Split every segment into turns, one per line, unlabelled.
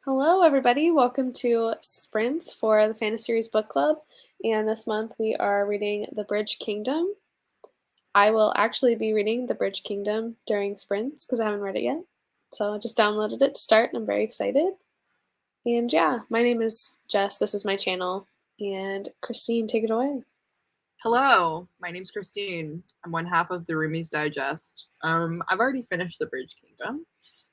Hello, everybody. Welcome to Sprints for the Fantaseries Book Club. And this month we are reading The Bridge Kingdom. I will actually be reading The Bridge Kingdom during Sprints because I haven't read it yet. So I just downloaded it to start and I'm very excited. And yeah, my name is Jess. This is my channel. And Christine, take it away.
Hello, my name's Christine. I'm one half of the Roomies Digest. I've already finished The Bridge Kingdom,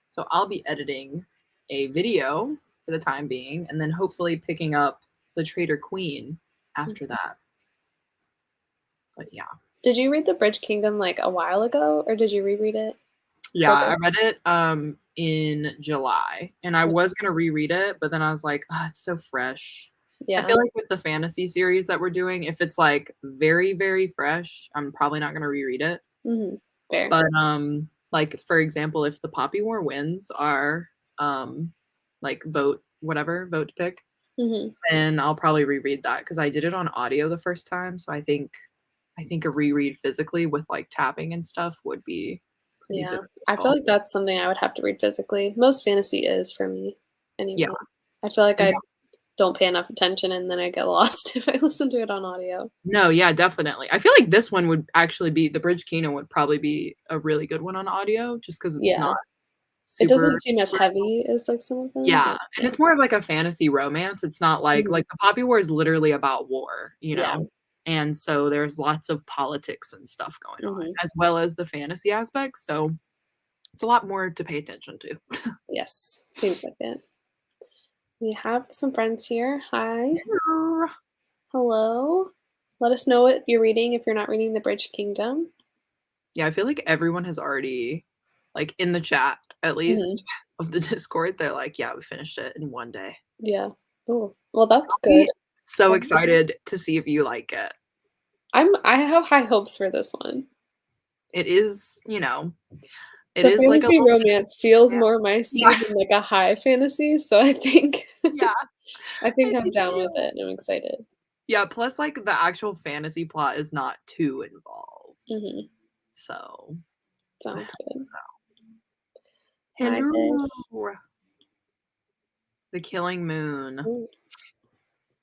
so I'll be editing a video for the time being, and then hopefully picking up The Traitor Queen after that. But yeah.
Did you read The Bridge Kingdom like a while ago, or did you reread it?
Yeah, I read it in July, and I was gonna reread it, but then I was like, oh, it's so fresh. I
Yeah.
feel like with the fantasy series that we're doing, if it's like very, very fresh, I'm probably not gonna reread it.
Fair.
But like for example, if the Poppy War wins our like vote to pick, then I'll probably reread that because I did it on audio the first time. So I think a reread physically with like tapping and stuff would be pretty
Yeah,
difficult.
I feel like that's something I would have to read physically. Most fantasy is for me anyway.
Yeah.
I feel like
Yeah.
I don't pay enough attention and then I get lost if I listen to it on audio.
No, yeah, definitely. I feel like this one would actually be The Bridge Kingdom would probably be a really good one on audio just because it's not
It
super,
doesn't seem as heavy as like some of them.
yeah,
But
and it's more of like a fantasy romance. It's not like
Mhm.
the Poppy War is literally about war, you
Yeah.
know? And so there's lots of politics and stuff going on,
Mhm.
as well as the fantasy aspects, so it's a lot more to pay attention to.
Yes, seems like it. We have some friends here. Hi. Hello. Let us know what you're reading if you're not reading The Bridge Kingdom.
Yeah, I feel like everyone has already, like, in the chat, at least, of the Discord, they're like, "Yeah, we finished it in one day."
Yeah. Oh, well, that's
I'll
good.
be so excited to see if you like it.
I have high hopes for this one.
It is, you know, it
The
is like a
fantasy
little
romance feels
bit,
more my
yeah,
speed than like a high fantasy, so I think
yeah,
I think
I
I'm
think
down with
you
it, I'm excited.
Yeah, plus, like, the actual fantasy plot is not too involved.
Mhm.
So
Sounds good. Hi, babe.
hello. The Killing Moon.
Ooh,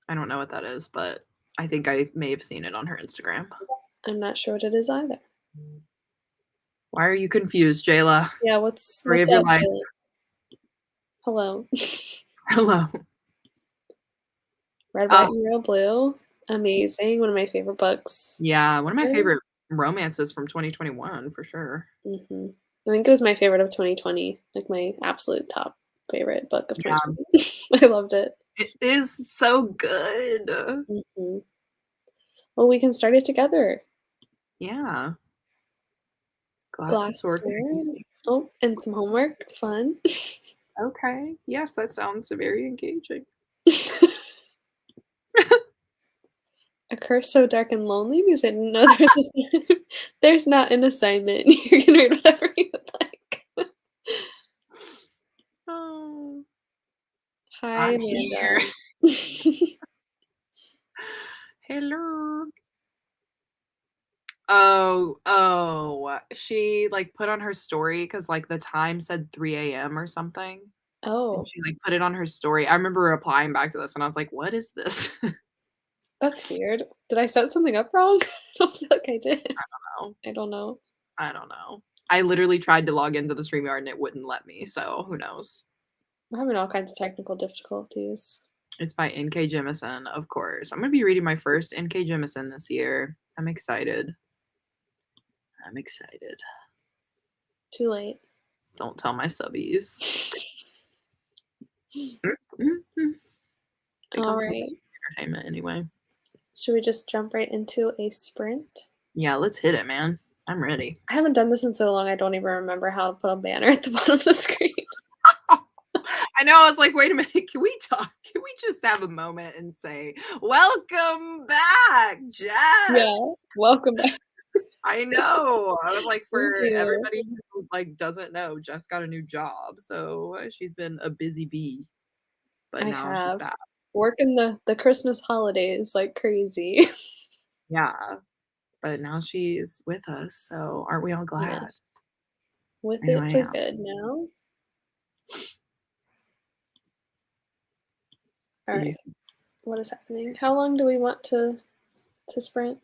I don't know what that is, but I think I may have seen it on her Instagram.
I'm not sure what it is either.
Why are you confused, Jayla?
Yeah,
Story
what's
of your
up,
life.
babe? Hello.
Hello.
Red, White,
Oh,
and Royal Blue. Amazing, one of my favorite books.
yeah, one of my favorite romances from 2021 for sure.
Mhm. I think it was my favorite of 2020, like my absolute top favorite book of
Yeah,
2020. I loved it.
it is so good.
Mhm. Well, we can start it together.
Yeah. Glass and
Glass
sword.
sword. Oh, and some homework. Fun.
Okay. Yes, that sounds very engaging.
A curse so dark and lonely because I didn't know there's not an assignment. You can read whatever you would like.
Oh,
Hi,
I'm here.
Amanda.
Hello. Oh, she, like, put on her story because like, the time said 3 AM or something, and
Oh,
she, like, put it on her story. I remember replying back to this, and I was like, "What is this?"
that's weird. Did I set something up wrong? I don't feel like I did.
Oh,
I don't know.
I don't know. I literally tried to log into the StreamYard, and it wouldn't let me, so who knows?
We're having all kinds of technical difficulties.
It's by N.K. Jemisin, of course. I'm gonna be reading my first N.K. Jemisin this year. I'm excited. I'm excited.
Too late.
Don't tell my subbies. They
All
come for
right.
the entertainment anyway.
Should we just jump right into a sprint?
Yeah, let's hit it, man. I'm ready.
I haven't done this in so long, I don't even remember how to put a banner at the bottom of the screen.
I know, I was like, "Wait a minute, can we talk? Can we just have a moment and say, welcome back,
Yeah,
Jess?"
welcome back.
I know. I was like,
Thank
for
you.
everybody who, like, doesn't know, Jess got a new job, so she's been a busy bee, but
I
now she's
have.
back.
Working the Christmas holidays like crazy.
Yeah, but now she's with us, so aren't we all glad?
Yes. With
I know
it
I
for
am.
good now. Alright. What is happening? How long do we want to sprint?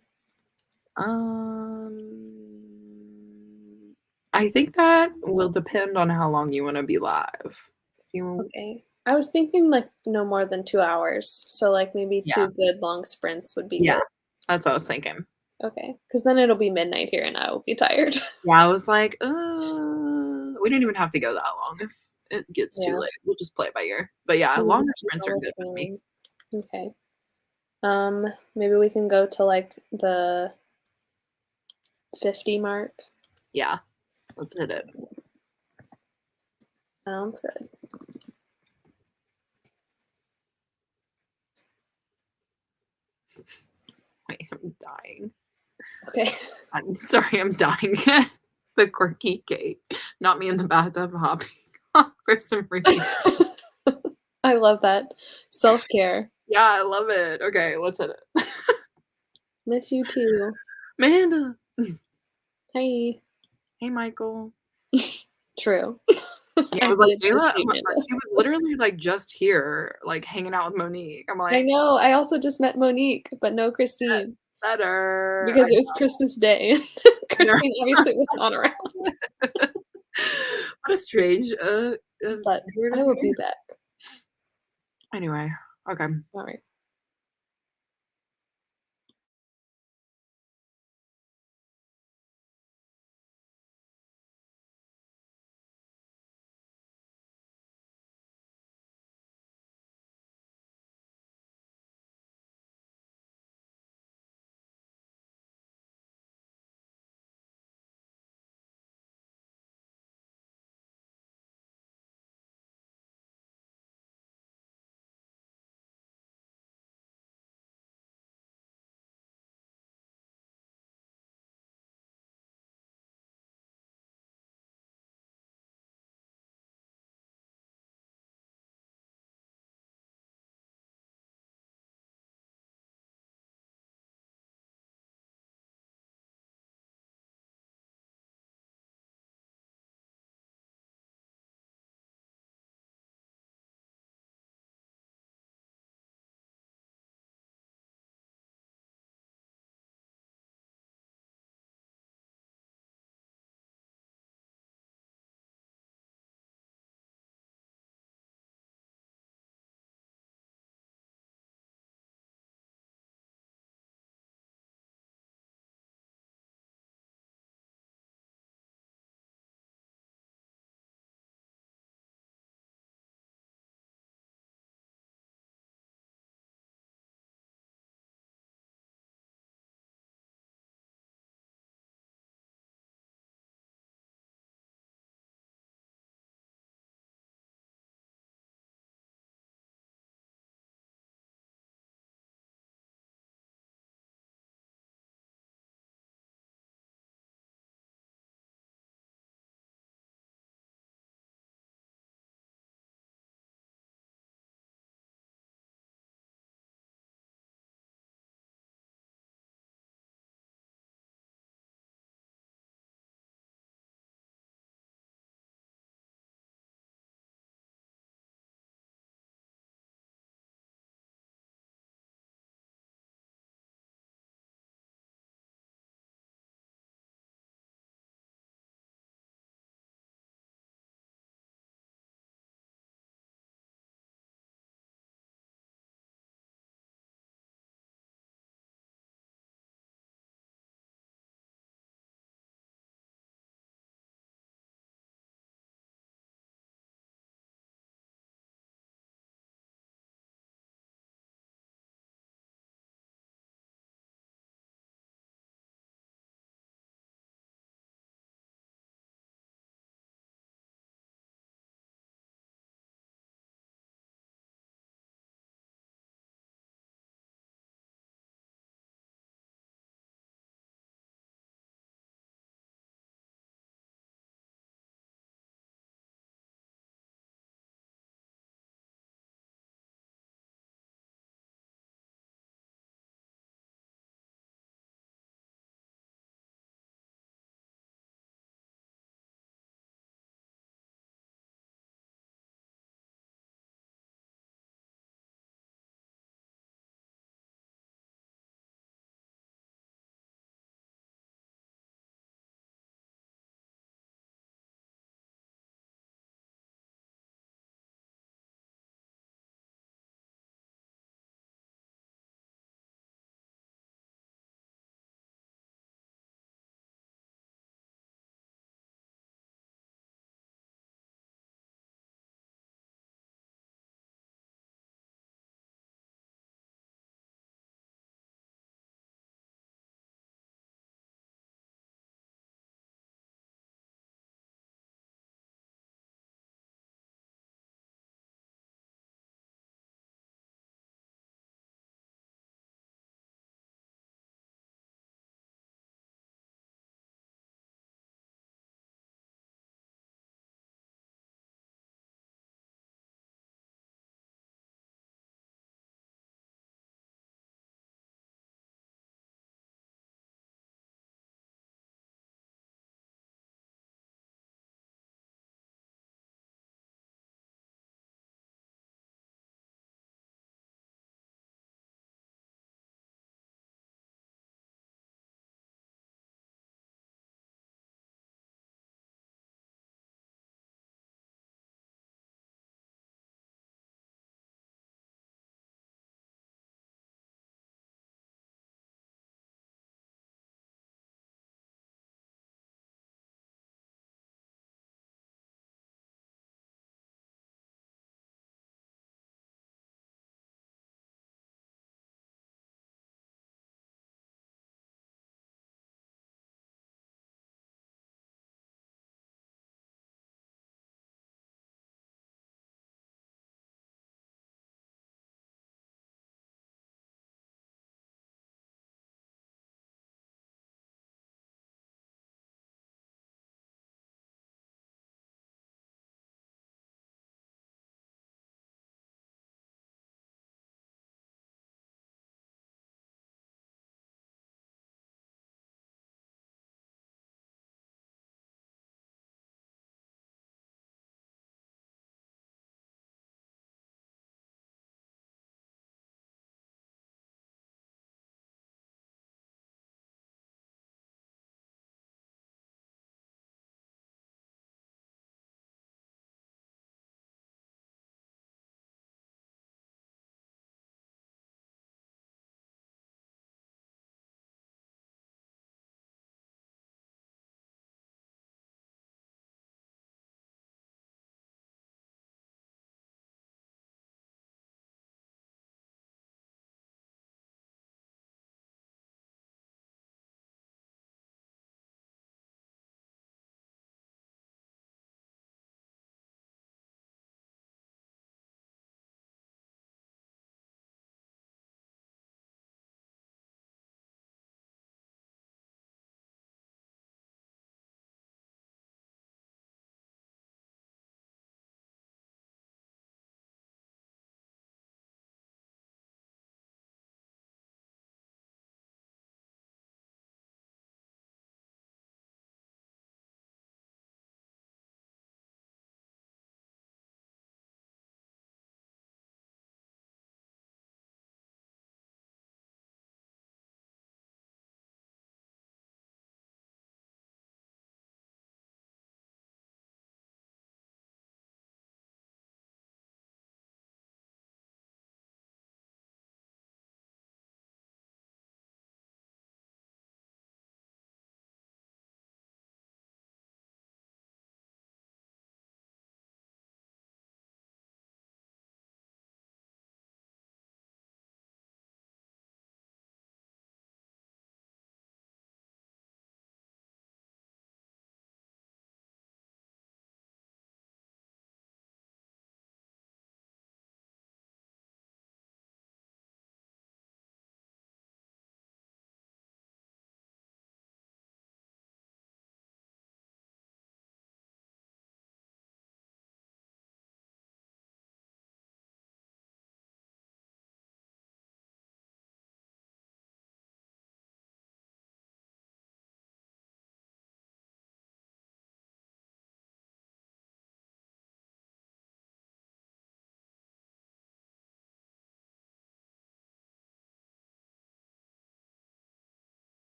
I think that will depend on how long you wanna be live. If you
Okay. I was thinking, like, no more than 2 hours, so, like, maybe
Yeah,
2 good long sprints would be
yeah,
good.
that's what I was thinking.
Okay, because then it'll be midnight here and I will be tired.
Yeah, I was like, we don't even have to go that long if it gets too
Yeah,
late. We'll just play it by ear. But yeah,
we
longer
just see
sprints
how
are
we're
good with me.
feeling. Okay. Maybe we can go to, like, the 50 mark.
Yeah, let's hit it.
Sounds good.
Wait, I'm dying.
Okay.
I'm sorry, I'm dying. The quirky Kate, not me in the bathtub hopping for some reason.
I love that. Self-care.
Yeah, I love it. Okay, let's hit it.
Miss you too.
Amanda.
Hi.
Hey, Michael.
True.
Yeah, I
I
was like,
did just
Jayla,
see Amanda.
she was literally like just here, like hanging out with Monique. I'm
I
like,
know, I also just met Monique, but no Christine,
set her.
because it was Christmas Day.
There.
Christine obviously was not around,
What a strange,
but
here to
I will
here.
be back.
Anyway, okay.
Alright.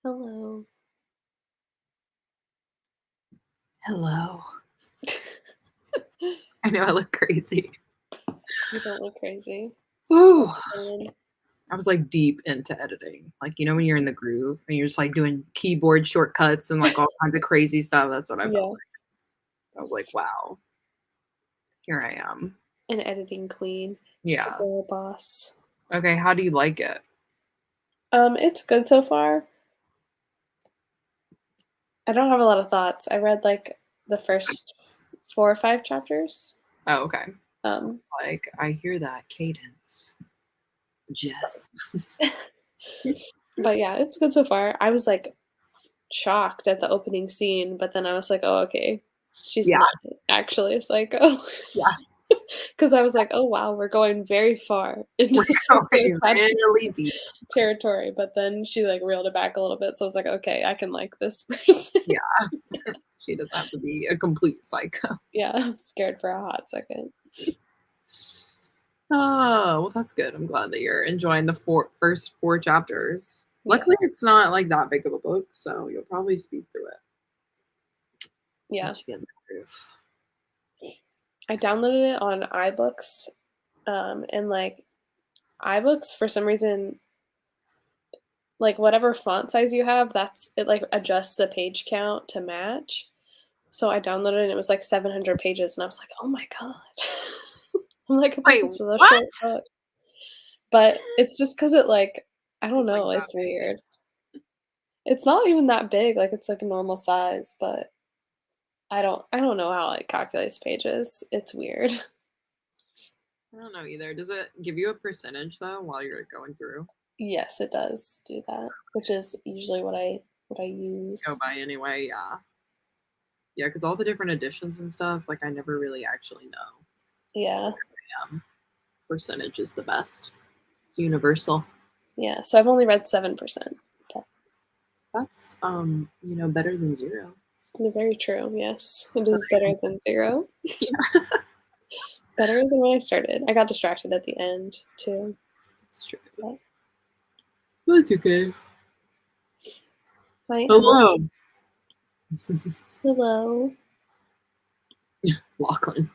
Hello.
Hello. I know I look crazy.
You don't look crazy.
Woo.
Um,
I was like deep into editing. Like, you know, when you're in the groove and you're just like doing keyboard shortcuts and like all kinds of crazy stuff. That's what I felt
yeah,
like. I was like, wow, here I am.
an editing queen, the
Yeah.
girl boss.
Okay. How do you like it?
It's good so far. I don't have a lot of thoughts. I read like the first 4 or 5 chapters.
Oh, okay.
Um,
Like, I hear that cadence. Jess.
but yeah, it's good so far. I was like shocked at the opening scene, but then I was like, oh, okay, she's
Yeah.
not actually a psycho.
Yeah.
Because I was like, oh wow, we're going very far into
We're going
psychotic
really deep.
territory. But then she like reeled it back a little bit, so I was like, okay, I can like this person.
Yeah. She doesn't have to be a complete psycho.
Yeah, I'm scared for a hot second.
Oh, well, that's good. I'm glad that you're enjoying the first 4 chapters.
Yeah,
Luckily, it's not like that big of a book, so you'll probably speed through it
yeah.
once you get in the groove.
I downloaded it on iBooks, and like iBooks for some reason, like whatever font size you have, that's it. Like adjusts the page count to match. So I downloaded it and it was like 700 pages, and I was like, oh my god. I'm like, I thought
Wait,
this was a
what?
short book. But it's just because it like I don't
It's like
know,
that
it's
big.
weird. It's not even that big, like it's like a normal size, but I don't know how it calculates pages. It's weird.
I don't know either. Does it give you a percentage though while you're going through?
Yes, it does do that, which is usually what I
Go
use.
by anyway, yeah. Yeah, because all the different editions and stuff, like I never really actually know.
Yeah.
Percentage is the best. It's universal.
Yeah. So I've only read 7%.
That's better than 0.
Very true. Yes. It
So
is better than 0.
yeah,
Better than when I started. I got distracted at the end too.
it's true.
But
That's okay.
hi, Emma.
Hello.
Hello.
Lachlan.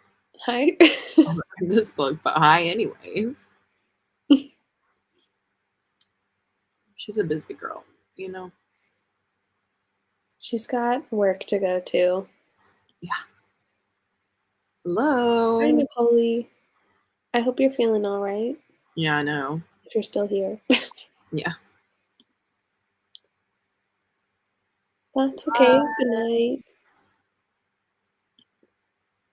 Hi.
I'm not reading this book, but hi anyways. She's a busy girl, you know?
She's got work to go to.
Yeah.
Hi,
Hello.
Nicole. I hope you're feeling all right
Yeah, I know.
if you're still here.
Yeah.
That's okay. Good night.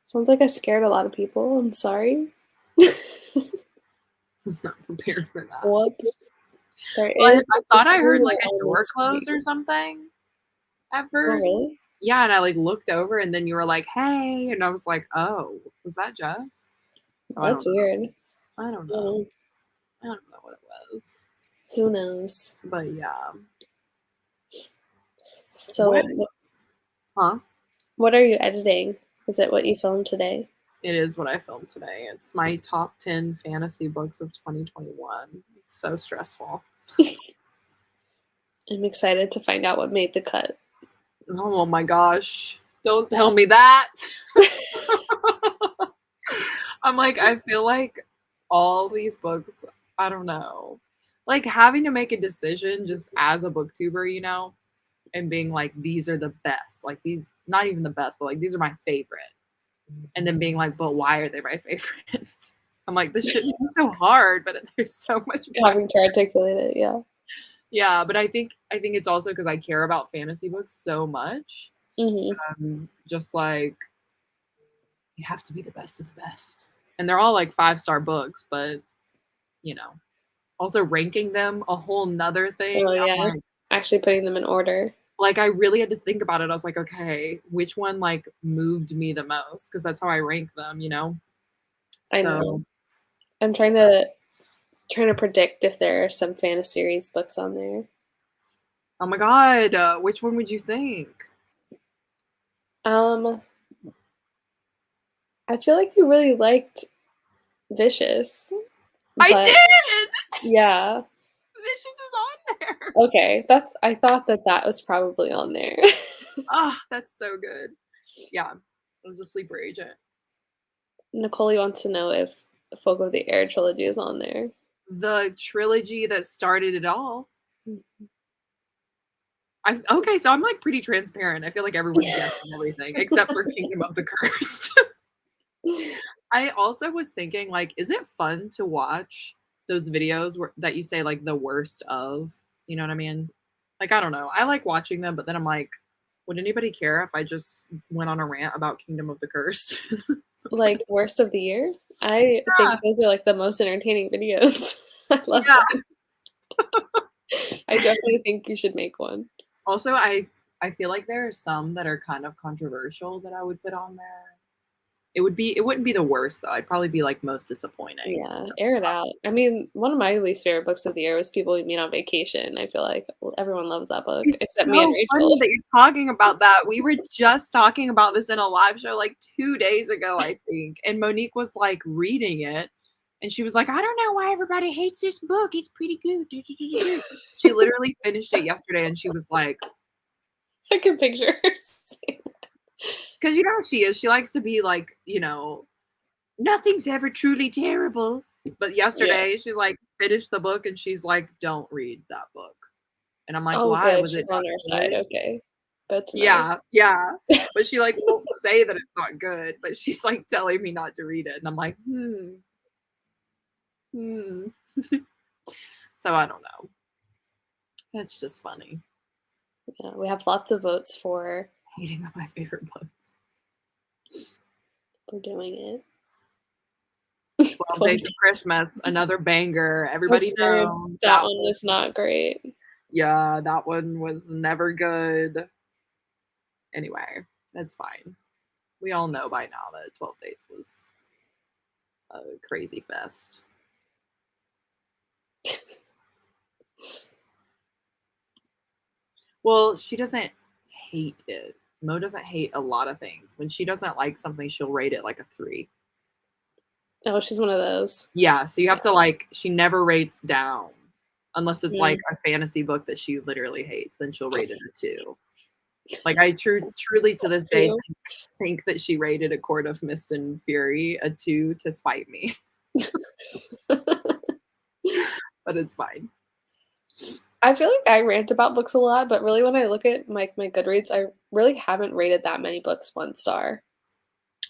Sounds like I scared a lot of people. I'm sorry.
I was not prepared for that.
Whoops. There
Well,
is
I
a
thought I heard
disclaimer
like a
on the
door close or
screen.
something at
Oh,
first.
really?
Yeah, and I like looked over and then you were like, hey, and I was like, oh, was that Jess? So I
That's
don't know.
weird.
I don't know.
Mm,
I don't know what it was.
who knows?
But yeah.
So,
What? Huh?
what are you editing? Is it what you filmed today?
It is what I filmed today. It's my top 10 fantasy books of 2021. It's so stressful.
I'm excited to find out what made the cut.
Oh my gosh. Don't tell me that. I'm like, I feel like all these books, I don't know. Like having to make a decision just as a booktuber, and being like, these are the best. Like these, not even the best, but like these are my favorite. And then being like, but why are they my favorite? I'm like, this shouldn't be so hard, but there's so much better.
Having to articulate it, yeah.
Yeah, but I think it's also because I care about fantasy books so much.
Hmm.
Just like you have to be the best of the best. And they're all like 5-star books, but you know, also ranking them a whole nother thing.
Oh,
I'm
yeah.
like,
Actually putting them in order.
I really had to think about it. I was like, okay, which one like moved me the most? Because that's how I rank them.
I know.
So,
I'm trying to predict if there are some fantaseries books on there.
oh my god, which one would you think?
Um, I feel like you really liked Vicious,
I
but
did.
yeah,
Vicious is on there.
Okay, I thought that was probably on there.
Oh, that's so good. Yeah, it was a sleeper agent.
Nicole wants to know if Folk of the Air trilogy is on there.
The trilogy that started it all.
Mm.
Okay, so I'm like pretty transparent. I feel like everyone's guessing everything except for Kingdom of the Cursed. I also was thinking, like, is it fun to watch those videos that you say like the worst of? You know what I mean? Like, I don't know. I like watching them, but then I'm like, would anybody care if I just went on a rant about Kingdom of the Cursed?
Like, worst of the year? I think
Yeah,
those are, like, the most entertaining videos. I love
yeah.
them. I definitely think you should make one.
Also, I feel like there are some that are kind of controversial that I would put on there. It wouldn't be the worst though. I'd probably be like most disappointing.
Yeah,
That's
air it out. I mean, one of my least favorite books of the year was People We Meet on Vacation. I feel like everyone loves that book
It's
except me and
so
Rachel.
funny that you're talking about that. We were just talking about this in a live show like 2 days ago, I think, and Monique was, like, reading it, and she was like, "I don't know why everybody hates this book. It's pretty good. Do, do, do, do, do." She literally finished it yesterday, and she was like,
I can picture her saying
"'Cause you know how she is. She likes to be like, nothing's ever truly terrible." But
yeah.
yesterday, she's like, finished the book, and she's like, "Don't read that book." And I'm like,
Oh,
"Why?
good,
Was
she's
it not
on our side,
good?"
okay. Good to know.
Yeah, yeah. But she, like, won't say that it's not good, but she's, like, telling me not to read it, and I'm like, "Hmm, hmm." So I don't know. It's just funny.
Yeah, we have lots of votes
Hating on my favorite books.
for doing
12
it.
Days of Christmas, another banger.
I've
Everybody
heard
knows
that
that
one
one.
was not great.
Yeah, that one was never good. Anyway, it's fine. We all know by now that 12 Days was a crazy fest. Well, she doesn't hate it. Mo doesn't hate a lot of things. When she doesn't like something, she'll rate it like a 3.
Oh, she's one of those.
Yeah, so you have to like she never rates down unless it's like
Mm.
a fantasy book that she literally hates, then she'll rate it a 2. Like I truly to this day
2.
think that she rated A Court of Mist and Fury a 2 to spite me, but it's fine.
I feel like I rant about books a lot, but really when I look at my Goodreads, I really haven't rated that many books 1 star.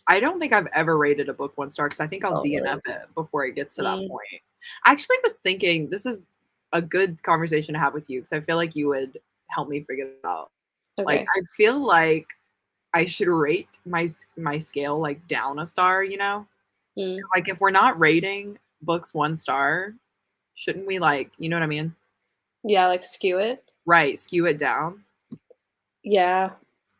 I don't think I've ever rated a book 1 star because I think I'll
Oh,
DNF
really?
it before it gets to that
Mm,
point. I actually was thinking this is a good conversation to have with you because I feel like you would help me figure it out. Like,
okay.
I feel like I should rate my scale, like, down a star, you know?
Mm.
'Cause, like, if we're not rating books 1 star, shouldn't we, like you know what I mean?
Yeah, like, skew it?
Right, skew it down.
Yeah.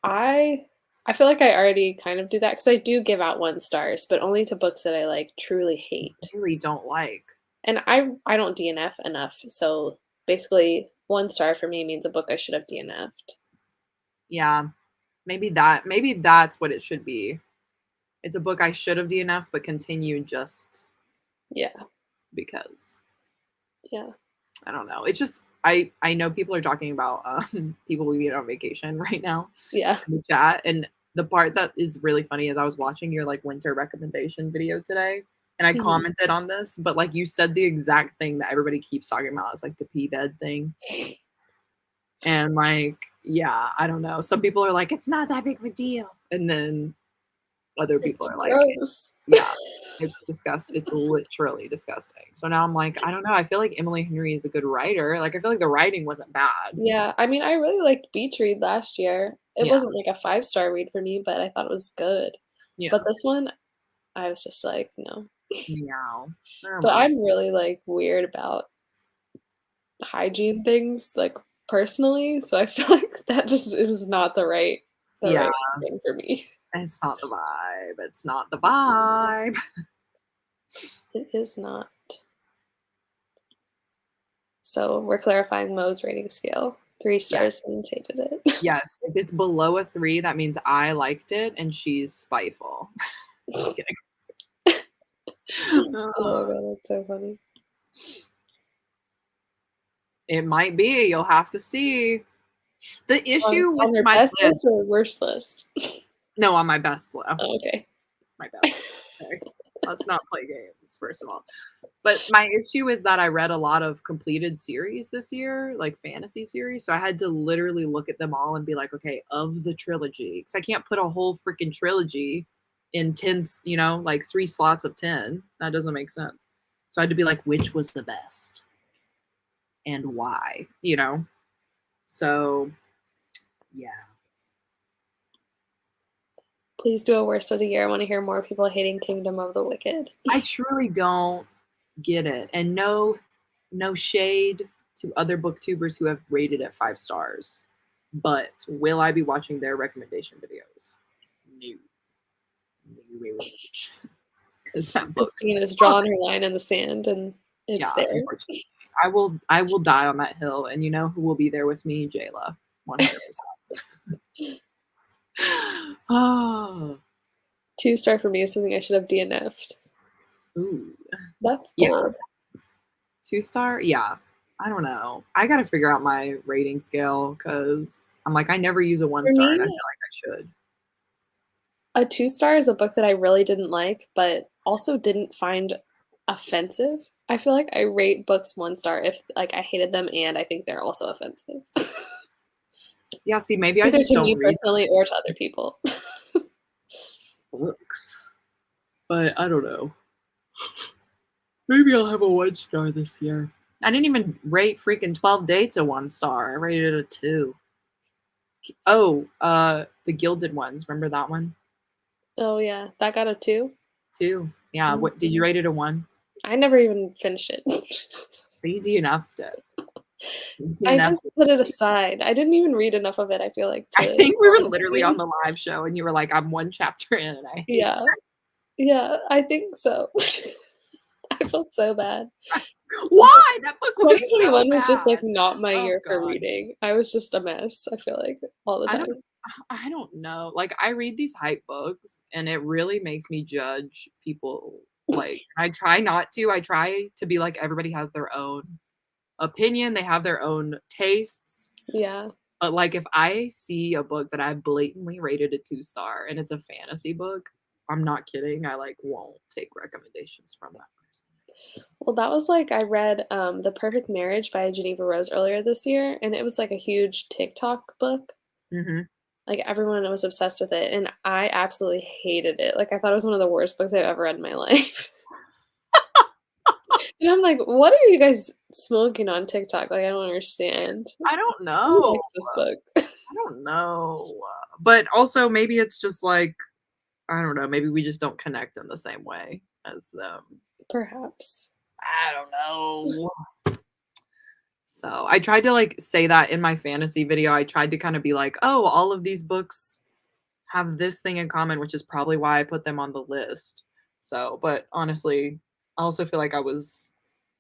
I I feel like I already kind of do that because I do give out 1 stars, but only to books that I, like, truly hate.
Really don't like.
And I don't DNF enough, so basically 1 star for me means a book I should have DNF'd.
Yeah, maybe that's what it should be. It's a book I should have DNF'd but continued just
Yeah,
because.
yeah,
I don't know. It's just I know people are talking about people we meet on vacation right now
yeah.
in the chat, and the part that is really funny is I was watching your like winter recommendation video today, and I
Mhm.
commented on this, but like you said the exact thing that everybody keeps talking about. It's like the pee bed thing, and like yeah, I don't know. Some people are like it's not that big of a deal, and then other people
It's
are like
gross.
yeah, it's literally disgusting. So now I'm like, I don't know, I feel like Emily Henry is a good writer. Like, I feel like the writing wasn't bad.
Yeah, I mean, I really liked Beach Read last year. It
Yeah,
wasn't like a five-star read for me, but I thought it was good.
yeah.
But this one, I was just like, "No."
Meow. Oh
But
my
I'm really, like, weird about hygiene things, like, personally, so I feel like that just it was not the
yeah,
right thing for me.
it's not the vibe, it's not the vibe.
It is not. So, we're clarifying Mo's rating scale. 3
Yes,
stars means hated it.
yes, if it's below a 3, that means I liked it and she's spiteful. I'm just kidding.
Oh my god, that's so funny.
It might be. You'll have to see. The issue with
On your
my
best list or
list.
worst list?
No, on my best list.
Oh, okay.
My best list. Okay. Let's not play games, first of all. But my issue is that I read a lot of completed series this year, like fantasy series. So I had to literally look at them all and be like, okay, of the trilogy, because I can't put a whole freaking trilogy in 10, like 3 slots of 10. That doesn't make sense. So I had to be like, which was the best and why? So yeah.
Please do a worst of the year. I want to hear more people hating Kingdom of the Wicked.
I truly don't get it. And no shade to other booktubers who have rated it 5 stars. But will I be watching their recommendation videos? No. Because that book
Christine has
sucks.
drawn her line in the sand and it's
Yeah,
there.
unfortunately. I will die on that hill, and you know who will be there with me? Jayla. 100%. Oh.
2-star for me is something I should have DNF'd.
Ooh.
That's
Yeah.
bold.
2-star? Yeah. I don't know. I gotta figure out my rating scale because I'm like, I never use a 1-star, and I feel
me,
like I should.
a 2-star is a book that I really didn't like, but also didn't find offensive. I feel like I rate books 1-star if like I hated them and I think they're also offensive.
Yeah, see, maybe I
Either
just
to
don't
me
read
personally or to other people.
books. But I don't know. Maybe I'll have a 1-star this year. I didn't even rate freaking 12 Dates a 1-star. I rated it a 2. Oh, the Gilded Ones. Remember that one?
Oh yeah, that got a 2.
2. Yeah.
Mhm.
What did you rate it a 1?
I never even finished it.
So you DNF'd it. You
I
DNF'd
just
it.
put it aside. I didn't even read enough of it, I feel like,
I
to
think we
go
were
on
literally on
ranking.
the live show, and you were like, "I'm 1 chapter in, and I hate
Yeah. Yeah, I think so. I felt so bad.
it." Why? That book was so
2021 was just, like,
bad.
not my
Oh
year for
god.
reading. I was just a mess, I feel like, all the
I
time.
don't I don't know. Like I read these hype books and it really makes me judge people. Like I try not to. I try to be like everybody has their own opinion, they have their own tastes.
Yeah,
But like if I see a book that I blatantly rated a 2-star and it's a fantasy book, I'm not kidding. I like won't take recommendations from that person.
well, that was, like, I read, The Perfect Marriage by Geneva Rose earlier this year, and it was, like, a huge TikTok book.
Mhm.
Like, everyone was obsessed with it, and I absolutely hated it. Like, I thought it was one of the worst books I've ever read in my life. And I'm like, "What are you guys smoking on TikTok?" Like, I don't understand.
I don't
Who
know.
likes this book?
I don't know. But also maybe it's just like I don't know, maybe we just don't connect in the same way as them.
Perhaps.
I don't know. So, I tried to, like, say that in my fantasy video. I tried to kinda be like, "Oh, all of these books have this thing in common," which is probably why I put them on the list. So, but honestly, I also feel like I was,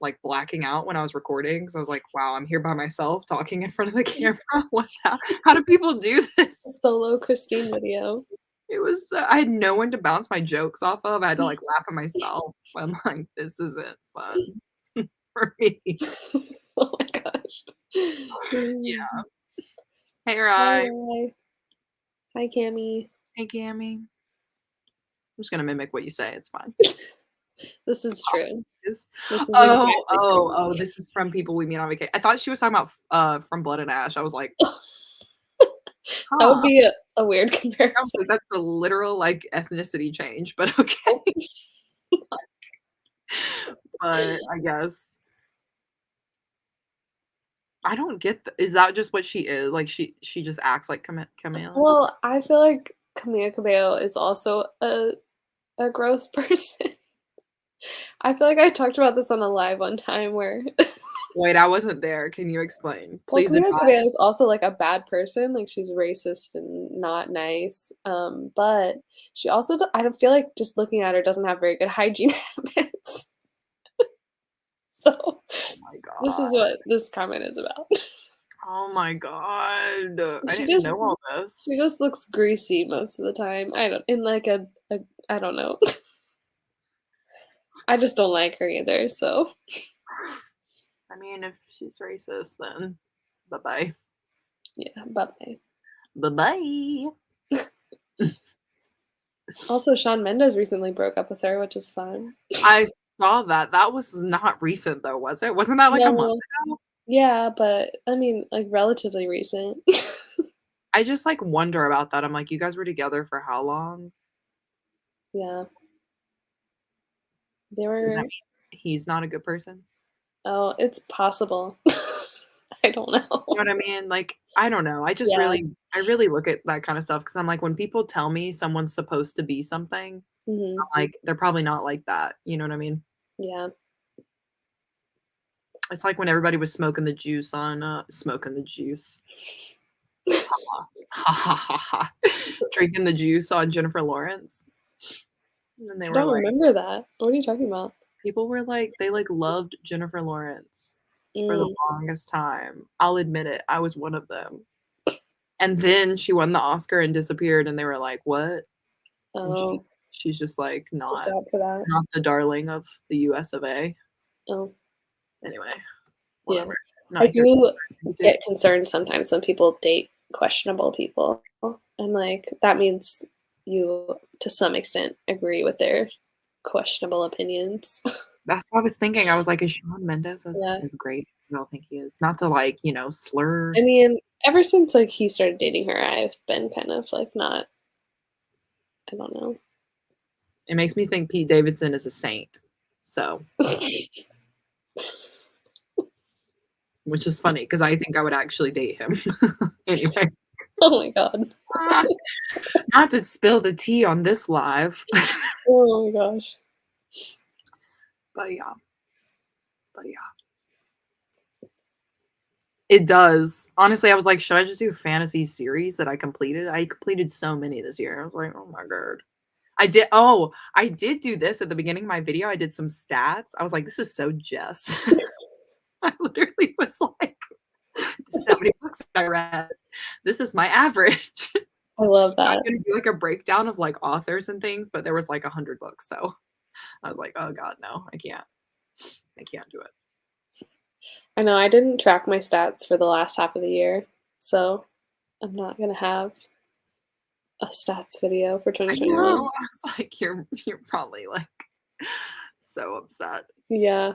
like, blacking out when I was recording because I was like, "Wow, I'm here by myself talking in front of the camera. What's how do people do
A
this?"
solo Christine video.
It was I had no one to bounce my jokes off of. I had to, like, laugh at myself. I'm like, "This isn't fun for me."
Oh my gosh.
Yeah. Hey, Rye.
Hi. Hi, Cami.
Hey, Gammy. I'm just gonna mimic what you say, it's fine.
This is true.
Is
This is
oh,
exactly
oh,
true.
oh, this is from people we meet on vacation. I thought she was talking about, From Blood and Ash. I was like,
That would
"Huh."
be a weird
I was
comparison.
like, "That's a literal, like, ethnicity change," but okay. But I guess I don't get the is that just what she is? Like, she just acts like Camila?
Well, I feel like Camila Cabello is also a gross person. I feel like I talked about this on a live one time where
Wait, I wasn't there. Can you explain?
well,
Please
Camila Cabello is
advise.
also, like, a bad person, like, she's racist and not nice, but she also I don't feel like just looking at her doesn't have very good hygiene habits. So,
Oh my
this is
god.
what this comment is about.
Oh my god. I
She
didn't
just
know all this.
she just looks greasy most of the time. I don't in, like, a I don't know. I just don't like her either, so
I mean, if she's racist, then bye-bye.
Yeah, bye-bye.
Bye-bye.
Also, Shawn Mendes recently broke up with her, which is fun.
I saw that. That was not recent though, was it? Wasn't that like a month
No.
ago?
Yeah, but I mean, like, relatively recent.
I just, like, wonder about that. I'm like, "You guys were together for how long?
Yeah, they
Does that
were
mean he's not a good person?"
oh, it's possible. I don't
You
know.
know what I mean? Like, I don't know.
Yeah.
I really look at that kinda stuff because I'm like, when people tell me someone's supposed to be something,
Mhm.
I'm like, they're probably not like that. You know what I mean?
Yeah.
It's like when everybody was smoking the juice on, smoking the juice. Ha ha ha ha. Drinking the juice on Jennifer Lawrence. And they
I
were
don't
like
remember that. What are you talking about?
people were like they, like, loved Jennifer Lawrence for the
Mm.
longest time. I'll admit it, I was one of them. And then she won the Oscar and disappeared, and they were like, "What?" And
Oh,
she's just, like,
so sad for that.
not the darling of the US of A.
Oh,
Anyway,
yeah.
whatever.
I
Not here
do
to
get concerned sometimes when people date questionable people. And, like, that means you, to some extent, agree with their questionable opinions.
That's what I was thinking. I was like, "Is Shawn Mendes
Yeah.
as great as y'all think he is?" Not to, like, slur.
I mean, ever since, like, he started dating her, I've been kind of, like, not I don't know.
It makes me think Pete Davidson is a saint. So, which is funny because I think I would actually date him. Anyway.
Oh my god.
Ah, not to spill the tea on this live.
Oh my gosh.
But yeah, but yeah. It does. Honestly, I was like, "Should I just do a fantasy series that I completed?" I completed so many this year. I was like, "Oh my god." I did do this at the beginning of my video. I did some stats. I was like, "This is so Jess." I literally was like, "This is how many books I read. This is my average."
I love
I was
that.
gonna do, like, a breakdown of, like, authors and things, but there was, like, 100 books, so I was like, "Oh god, no. I can't. I can't do it."
I know I didn't track my stats for the last half of the year, so I'm not gonna have a stats video for
I know.
2021.
I was like, "You're probably, like, so upset."
Yeah.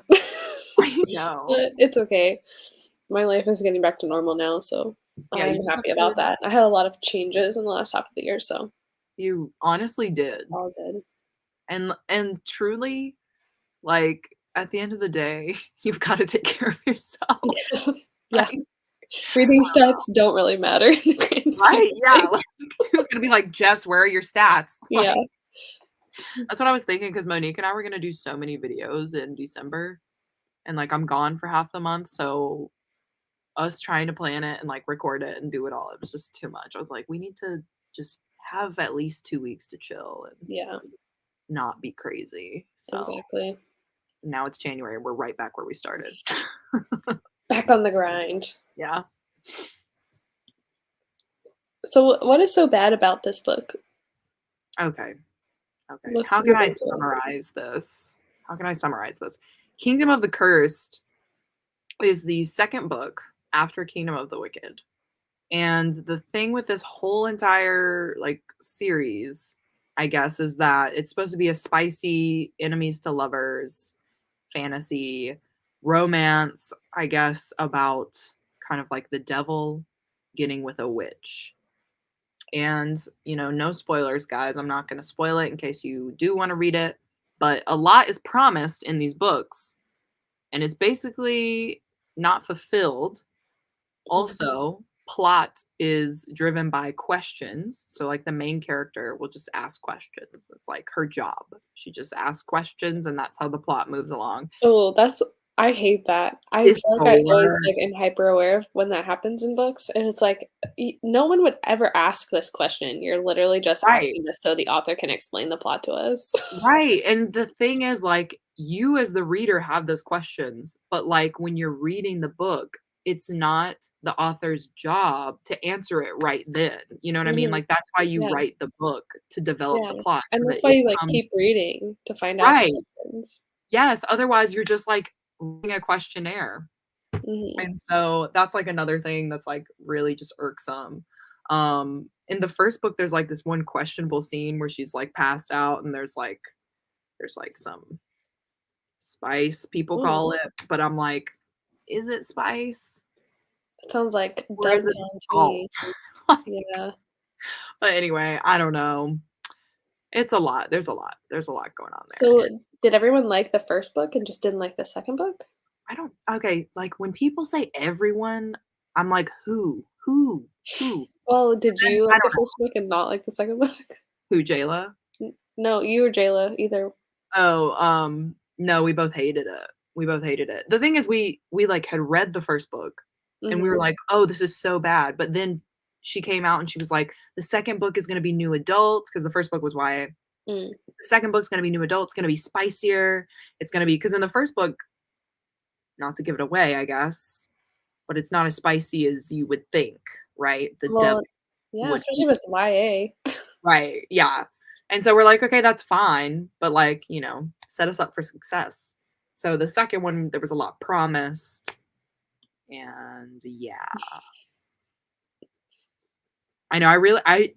I know.
But it's okay. My life is getting back to normal now, so
Yeah, you
I'm
just have
happy
to
about that. I had a lot of changes in the last half of the year, so
you honestly
it's
did.
all good.
And truly, like, at the end of the day, you've gotta take care of yourself.
Yeah. Yeah.
Like,
Reading stats don't really matter in the grand scheme
right,
of
yeah,
things.
like, who's gonna be like, "Jess, where are your stats?"
Yeah.
Like, that's what I was thinking because Monique and I were gonna do so many videos in December, and, like, I'm gone for half the month, so us trying to plan it and, like, record it and do it all, it was just too much. I was like, "We need to just have at least 2 weeks to chill and
Yeah,
not be crazy." So,
exactly.
now it's January, we're right back where we started.
Back on the grind.
Yeah.
So what is so bad about this book?
Okay. Okay.
Let's
How can
get
I
into it.
summarize this? How can I summarize this? Kingdom of the Cursed is the second book after Kingdom of the Wicked. And the thing with this whole entire like series, I guess, is that it's supposed to be a spicy enemies to lovers fantasy romance, I guess, about kind of like the devil getting with a witch. And, no spoilers, guys. I'm not going to spoil it in case you do want to read it. But a lot is promised in these books, and it's basically not fulfilled.
Mhm.
Also, plot is driven by questions. So, like, the main character will just ask questions. It's like her job. She just asks questions, and that's how the plot moves along.
Oh, that's I hate that. I
It's
feel
the
like I always, like,
worst.
am hyper aware of when that happens in books, and it's like, no one would ever ask this question. You're literally just
Right.
asking this so the author can explain the plot to us.
Right, and the thing is, like, you as the reader have those questions, but, like, when you're reading the book, it's not the author's job to answer it right then, you know what I mean?
Mhm.
Like, that's why you
Yeah,
write the book to develop
yeah,
the plot so
and that's
that
why
it
you, like, keep
comes
reading to find out the
right,
questions.
yes, otherwise you're just, like, reading a questionnaire.
Mhm.
And so that's like another thing that's like really just irksome. In the first book, there's like this one questionable scene where she's like passed out and there's like some spice, people
Mm.
call it, but I'm like, is it spice
It sounds like
or is
Dove
it
Dawn to
salt?
me. Yeah.
But anyway, I don't know. It's a lot. There's a lot going on there.
So, did everyone like the first book and just didn't like the second book?
I don't okay, like, when people say everyone, I'm like, "Who? Who? Who?"
Well, did
Then
you
I
like the
don't know.
first book and not like the second book?
Who, Jayla?
No, you or Jayla, either.
Oh, no, we both hated it. We both hated it. The thing is we, like, had read the first book, and we were
Mhm.
like, "Oh, this is so bad," but then she came out and she was like, "The second book is gonna be new adults because the first book was YA.
Mm.
The second book's gonna be new adults, it's gonna be spicier, it's gonna be because in the first book, not to give it away, I guess, but it's not as spicy as you would think, right? The depth
Well, yeah,
would
especially
be
if it's YA.
right, yeah. And so we're like, "Okay, that's fine, but, like, set us up for success." So the second one, there was a lot promised, and yeah. I know,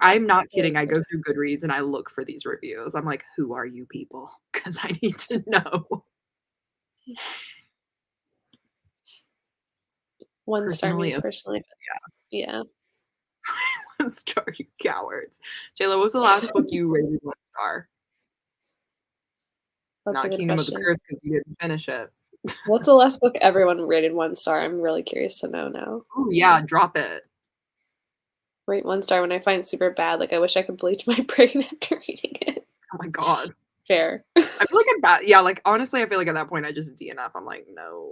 I'm not kidding, I go through Goodreads and I look for these reviews. I'm like, "Who are you people? Because I need to know."
1 star
Personally,
means personally. Yeah.
1 star, you cowards. Jayla, what was the last book you rated 1 star?
That's a
Not
good
Kingdom of the
question.
Curse because you didn't finish it.
What's the last book everyone rated 1 star? I'm really curious to know now.
Ooh, yeah, drop it.
Rate 1 star when I find it super bad, like, I wish I could bleach my brain after reading it.
Oh my god.
Fair.
I feel like at that yeah, like, honestly, I feel like at that point I just DNF. I'm like, "No,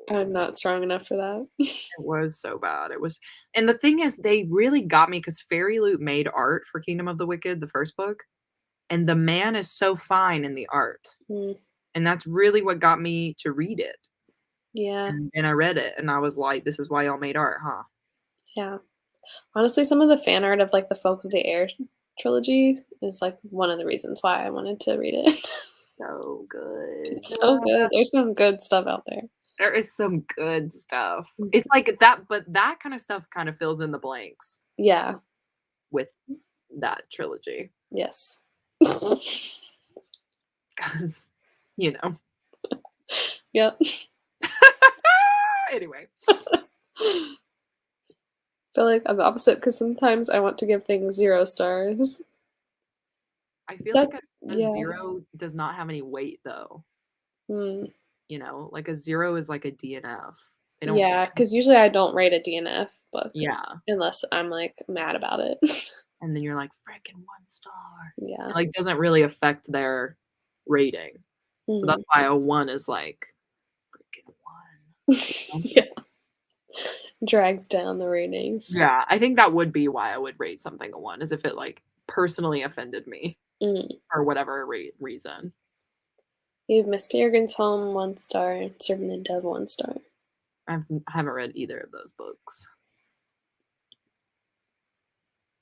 no, no, no."
I'm not strong enough for that.
It was so bad. It was and the thing is they really got me because Fairy Loot made art for Kingdom of the Wicked, the first book, and the man is so fine in the art,
Mm,
and that's really what got me to read it,
yeah,
and I read it, and I was like, "This is why y'all made art, huh?"
yeah. Honestly, some of the fan art of, like, the Folk of the Air trilogy is, like, one of the reasons why I wanted to read it.
So good.
It's so good. There's some good stuff out there.
There is some good stuff.
Mm.
It's like that but that kinda stuff kinda fills in the blanks
Yeah.
with that trilogy
Yes.
'cause, you know.
Yep.
Anyway,
Feel like I'm the opposite because sometimes I want to give things 0 stars.
I feel
That
like a
yeah.
0 does not have any weight though,
Mm.
like a 0 is like a DNF. They don't
Yeah, because usually I don't rate a DNF book
yeah,
unless I'm, like, mad about it.
and then you're like, "Frickin' 1 star."
Yeah.
It, like, doesn't really affect their rating. So that's
Mhm.
why a 1 is like, "Frickin' 1."
Yeah. Drags down the ratings.
Yeah, I think that would be why I would rate something a 1 is if it, like, personally offended me
Mm.
for whatever reason.
Gave Miss Peregrine's Home 1 star, Servant and Dove 1 star.
I haven't read either of those books.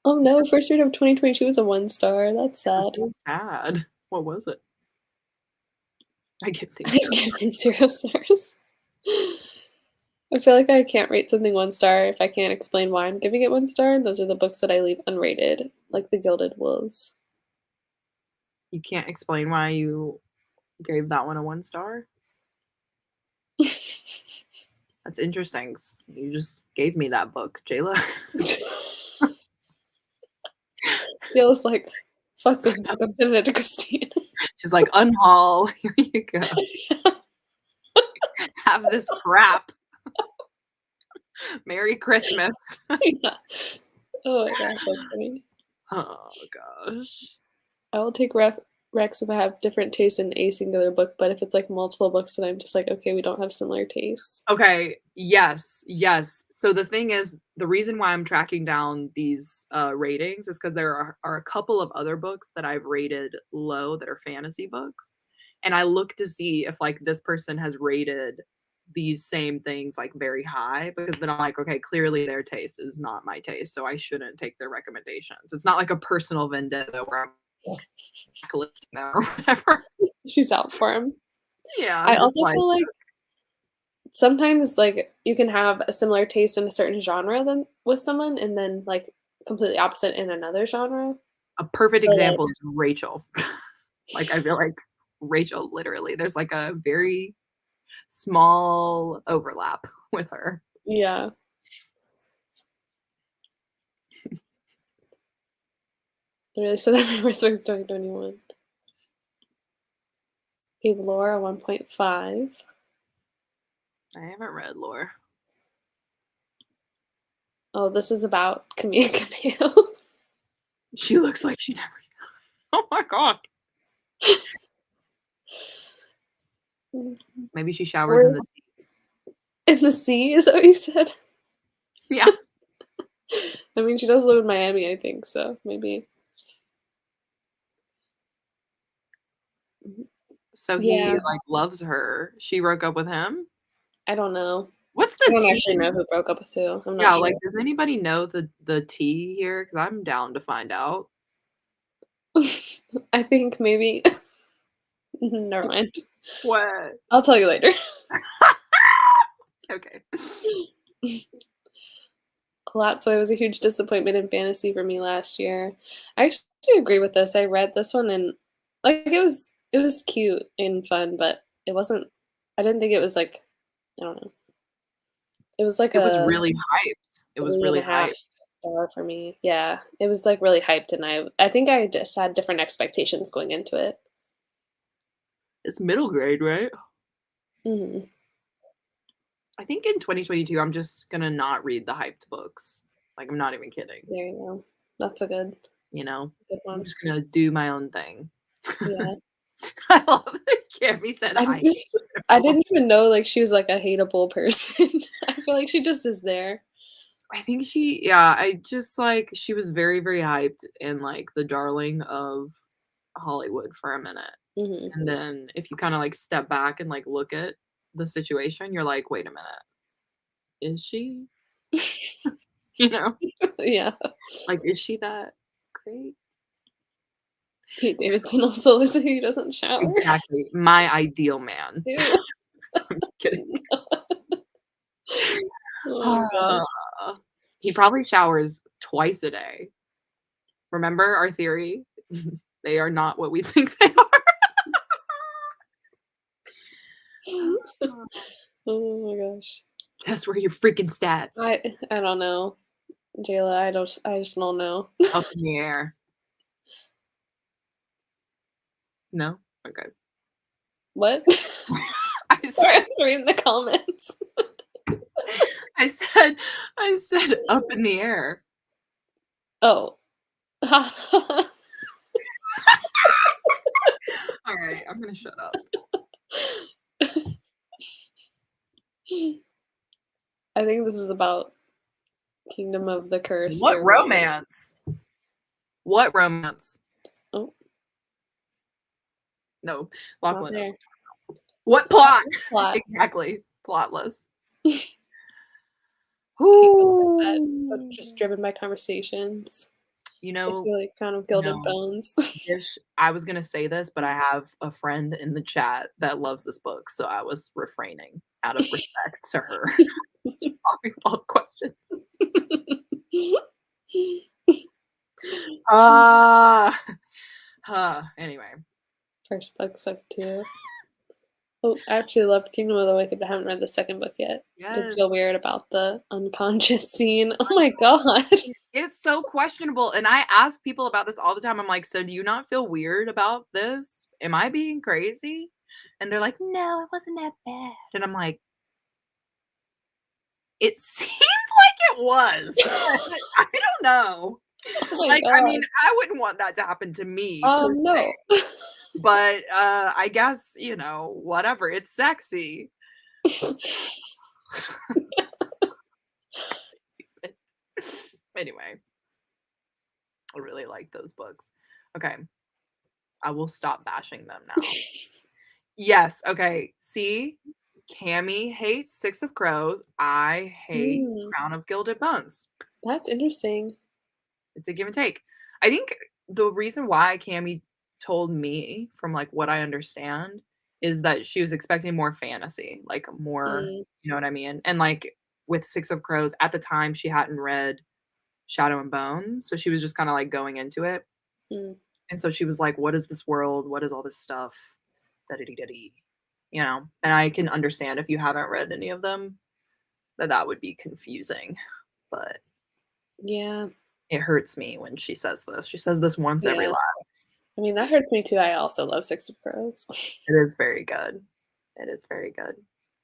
Oh, no,
Yes.
first read of 2022 is a 1 star, that's
It was
sad.
so sad. What was it? I give
I
things 0
gave
stars.
it 0 stars. I feel like I can't rate something 1 star if I can't explain why I'm giving it 1 star, those are the books that I leave unrated, like The Gilded Wolves.
You can't explain why you gave that one a 1 star? That's interesting 'cause you just gave me that book, Jayla.
Feels like, "Fuck
So
this book, I'm sending it to Christine."
she's like, "Unhaul, here you go. Have this crap. Merry Christmas."
Yeah. Oh my gosh, that's funny.
Oh gosh.
I will take Rex if I have different tastes in a singular book, but if it's, like, multiple books, then I'm just like, "Okay, we don't have similar tastes."
Okay, yes, yes. So the thing is, the reason why I'm tracking down these, ratings is because there are a couple of other books that I've rated low that are fantasy books, and I look to see if, like, this person has rated these same things, like, very high, because then I'm like, "Okay, clearly their taste is not my taste, so I shouldn't take their recommendations." It's not like a personal vendetta where I'm blacklisting them or whatever.
She's out for him.
Yeah,
I
I'm just
also
like
feel like sometimes, like, you can have a similar taste in a certain genre than with someone and then, like, completely opposite in another genre.
A perfect
So, like
example is Rachel. Like, I feel like Rachel literally there's, like, a very small overlap with her.
yeah. I really said that my worst book is 2021. Gave Laura a 1.5.
I haven't read Lore.
Oh, this is about Camille Cabello.
She looks like she never oh my god. Maybe she showers in
We're
the sea.
in the sea, is that what you said?
Yeah.
I mean, she does live in Miami, I think, so maybe.
So he,
Yeah,
like, loves her. She broke up with him?
I don't know.
What's
I
the
don't
tea?
actually know who broke up with who. I'm not
Yeah,
sure.
like, does anybody know the tea here? Because 'Cause I'm down to find out.
I think maybe never mind.
What?
I'll tell you later.
Okay.
A lot, so it was a huge disappointment in fantasy for me last year. I actually agree with this. I read this one and like it was cute and fun, but it wasn't I didn't think it was like I don't know. It was like
It was
a
really hyped. It was
three and
really
a half
hyped.
star for me. Yeah. It was like really hyped and I think I just had different expectations going into it.
It's middle grade, right?
Mhm.
I think in 2022, I'm just gonna not read the hyped books. Like, I'm not even kidding,
There you go. That's a
you know?
good
I'm
one.
just gonna do my own thing.
Yeah.
I love that Cammy said,
I
"I hate
just I
everyone."
didn't even know, like, she was, like, a hateable person. I feel like she just is there.
I think she yeah, I just, like she was very, very hyped and, like, the darling of Hollywood for a minute,
Mhm.
and then if you kinda, like, step back and, like, look at the situation, you're like, "Wait a minute, is she?" You know?
Yeah.
Like, "Is she that great?"
Pete Davidson also is he doesn't shower.
Exactly, my ideal man.
Ew.
I'm just kidding.
Oh gosh.
He probably showers twice a day. Remember our theory? They are not what we think they are.
Oh my gosh.
Test where your freaking stats.
I don't know. Jayla, I just don't know.
Up in the air. No? Okay.
What?
I
Sorry, I
said
was reading the comments.
I said I said up in the air.
Oh.
Alright, I'm gonna shut up.
I think this is about Kingdom of the Cursed
What
or whatever.
romance? What romance?
Oh,
No,
not
Lachlan knows.
there.
What
Plot,
plot?
plot.
Exactly. Plotless.
Hate books like that, but
Ooh.
just driven by conversations.
You
It's
know
really kind of gilded
no.
bones.
Ish. I was gonna say this, but I have a friend in the chat that loves this book, so I was refraining out of respect to her. Just popping all questions. Ah, anyway.
First book sucked too. Oh, I actually loved Kingdom of the Wicked, but I haven't read the second book yet. Did
Yes.
feel weird about the unconscious scene. Oh my god.
It's so questionable, and I ask people about this all the time. I'm like, "So do you not feel weird about this? Am I being crazy?" And they're like, "No, it wasn't that bad." And I'm like, "It seems like it was." I don't know.
Oh my
Like, I mean,
god.
I wouldn't want that to happen to me per se,
No.
but, I guess, whatever, it's sexy. Stupid. Anyway, I really like those books. Okay, I will stop bashing them now. Yes, okay, see? Cammy hates Six of Crows, I hate
Mm,
Crown of Gilded Bones.
that's interesting.
It's a give and take. I think the reason why Cammy told me, from, like, what I understand, is that she was expecting more fantasy, like, more
Mm,
you know what I mean? And, like, with Six of Crows, at the time, she hadn't read Shadow and Bone, so she was just kinda, like, going into it,
mm,
and so she was like, "What is this world? What is all this stuff? Da-da-dee-da-dee." You know? And I can understand if you haven't read any of them, that that would be confusing, but
yeah,
it hurts me when she says this. She says this once every
yeah.
live.
I mean, that hurts me too. I also love Six of Crows.
It is very good. It is very good.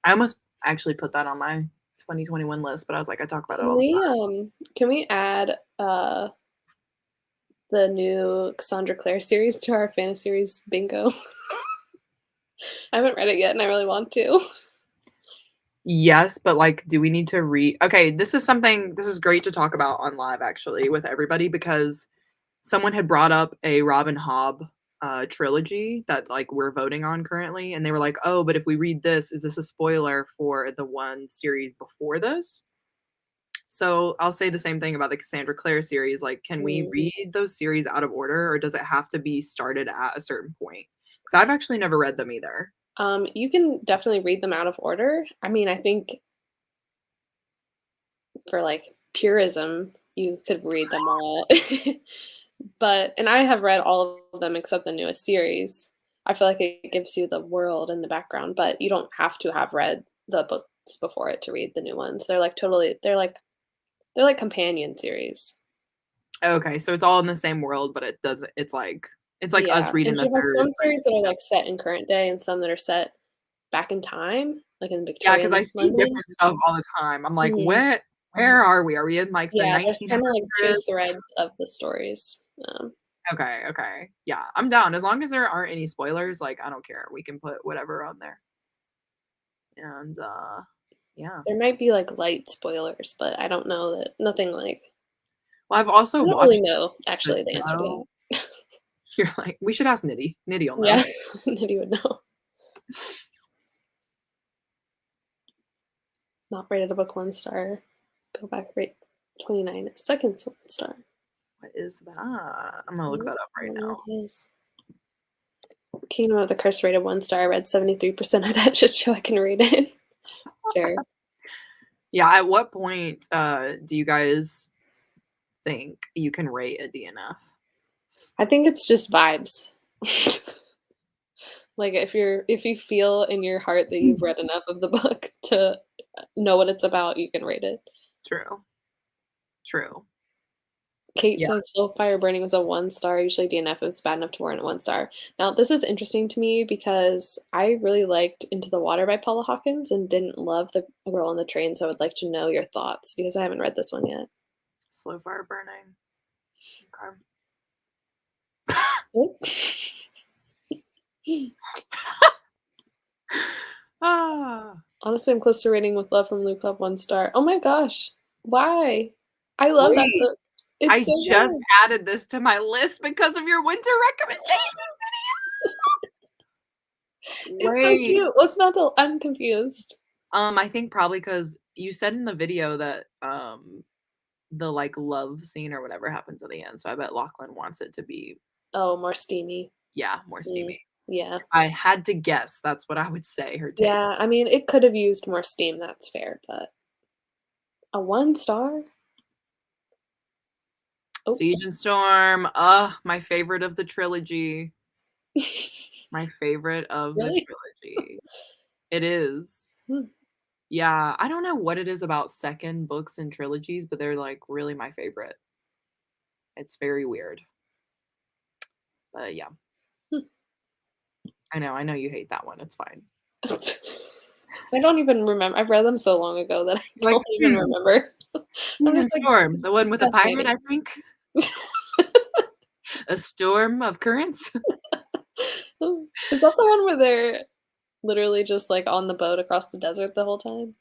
I almost actually put that on my 2021 list, but I was like, I talk about it
Can
all the
we,
time.
can we add, the new Cassandra Clare series to our fantaseries bingo? I haven't read it yet, and I really want to.
Yes, but, like, do we need to read okay, this is great to talk about on live actually with everybody because someone had brought up a Robin Hobb, trilogy that, like, we're voting on currently, and they were like, "Oh, but if we read this, is this a spoiler for the one series before this?" So, I'll say the same thing about the Cassandra Clare series, like, can we
Mm.
read those series out of order, or does it have to be started at a certain point? Because 'Cause I've actually never read them either.
You can definitely read them out of order. I mean, I think for, like, purism, you could read them all. But and I have read all of them except the newest series. I feel like it gives you the world and the background, but you don't have to have read the books before it to read the new ones. They're like companion series.
Okay, so it's all in the same world, but it's like us
Yeah,
reading
and she
the
has
3rd
some series that are,
person.
like, set in current day and some that are set back in time, like in
Yeah, because I
Victorian
see
London.
different stuff all the time. I'm like,
Mhm.
where are we? Are we in, like, the
Yeah, there's kinda, like, 2
1900s?
threads of the stories.
Okay, okay. Yeah, I'm down. As long as there aren't any spoilers, like, I don't care. We can put whatever on there. And, yeah.
There might be, like, light spoilers, but I don't know that nothing like
Well, I've also
I don't really
watched
know
the
actually the answer to
show.
that.
You're like, "We should ask Nitty. Nitty'll know."
Yeah, Nitty would know. Not rated a book 1 star. Go back, rate 29 seconds 1 star.
What is that? I'm gonna look
Mm,
that up right now.
yes. Kingdom of the Curse rated 1 star. I read 73% of that shit show. I can read it. Fair.
Yeah, at what point, do you guys think you can rate a DNF?
I think it's just vibes. Like, if you feel in your heart that you've read enough of the book to know what it's about, you can rate it.
True, true.
Kate
Yeah,
says Slow Fire Burning was a 1 star, usually DNF if it's bad enough to warrant a 1 star. Now, this is interesting to me because I really liked Into the Water by Paula Hawkins and didn't love The Girl on the Train, so I would like to know your thoughts because I haven't read this one yet.
slow fire burning. Okay.
Oh.
Ah,
Honestly, I'm close to rating With Love from Luke Club 1 star. Oh my gosh. Why? I love that
wait,
book. It's
I
so
just
good.
added this to my list because of your winter recommendation video.
It's so
Wait,
cute. What's not to I'm confused.
I think probably because you said in the video that, the, like, love scene or whatever happens at the end, so I bet Lachlan wants it to be,
Oh, more steamy.
yeah, more
Mm,
steamy.
yeah.
If I had to guess, that's what I would say her taste.
Yeah, I mean, it could have used more steam, that's fair, but a 1 star? Oh.
Siege and Storm, my favorite of the trilogy. My favorite of the
Really?
trilogy. It is.
Hmm.
Yeah, I don't know what it is about 2nd books and trilogies, but they're, like, really my favorite. It's very weird. But, yeah.
Hmm.
I know you hate that one, it's fine.
I don't even remember. I've read them so long ago that I
You're like,
don't even remember.
Siege
I'm
and
just like,
Storm, the one with a pirate,
fascinating.
I think? A storm of currents?
Is that the one where they're literally just, like, on the boat across the desert the whole time?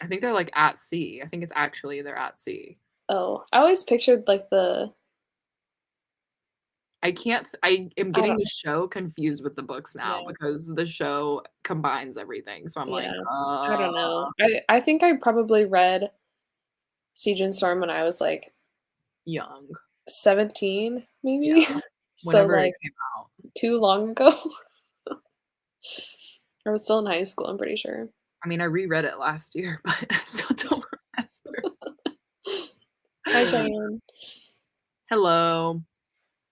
I think they're, like, at sea. I think it's actually they're at sea.
Oh, I always pictured, like, the
I am
I
getting
don't
the show confused with the books now
yeah,
because the show combines everything, so I'm like,
yeah. I don't know. I think I probably read Siege and Storm when I was, like,
young.
17,
Yeah,
maybe? So,
whenever it
like
came out.
too long ago. I was still in high school, I'm pretty sure.
I mean, I reread it last year, but I still don't
Hi,
remember.
Cheyenne.
Hello.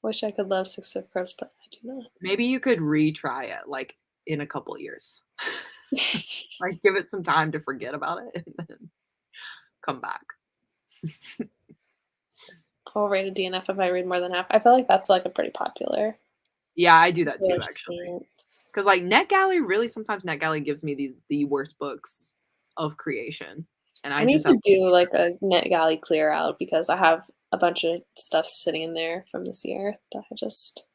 Wish I could love Six of Crows, but I do not.
Maybe you could retry it, like, in a couple years. Like, give it some time to forget about it and then come back.
I'll rate a DNF if I read more than half. I feel like that's, like, a pretty popular,
Yeah, I do that too,
like,
actually.
stance.
Because like, NetGalley really sometimes NetGalley gives me the worst books of creation, and
I
I
need
just have
to do, like, a NetGalley clear out because I have a bunch of stuff sitting in there from this year that I just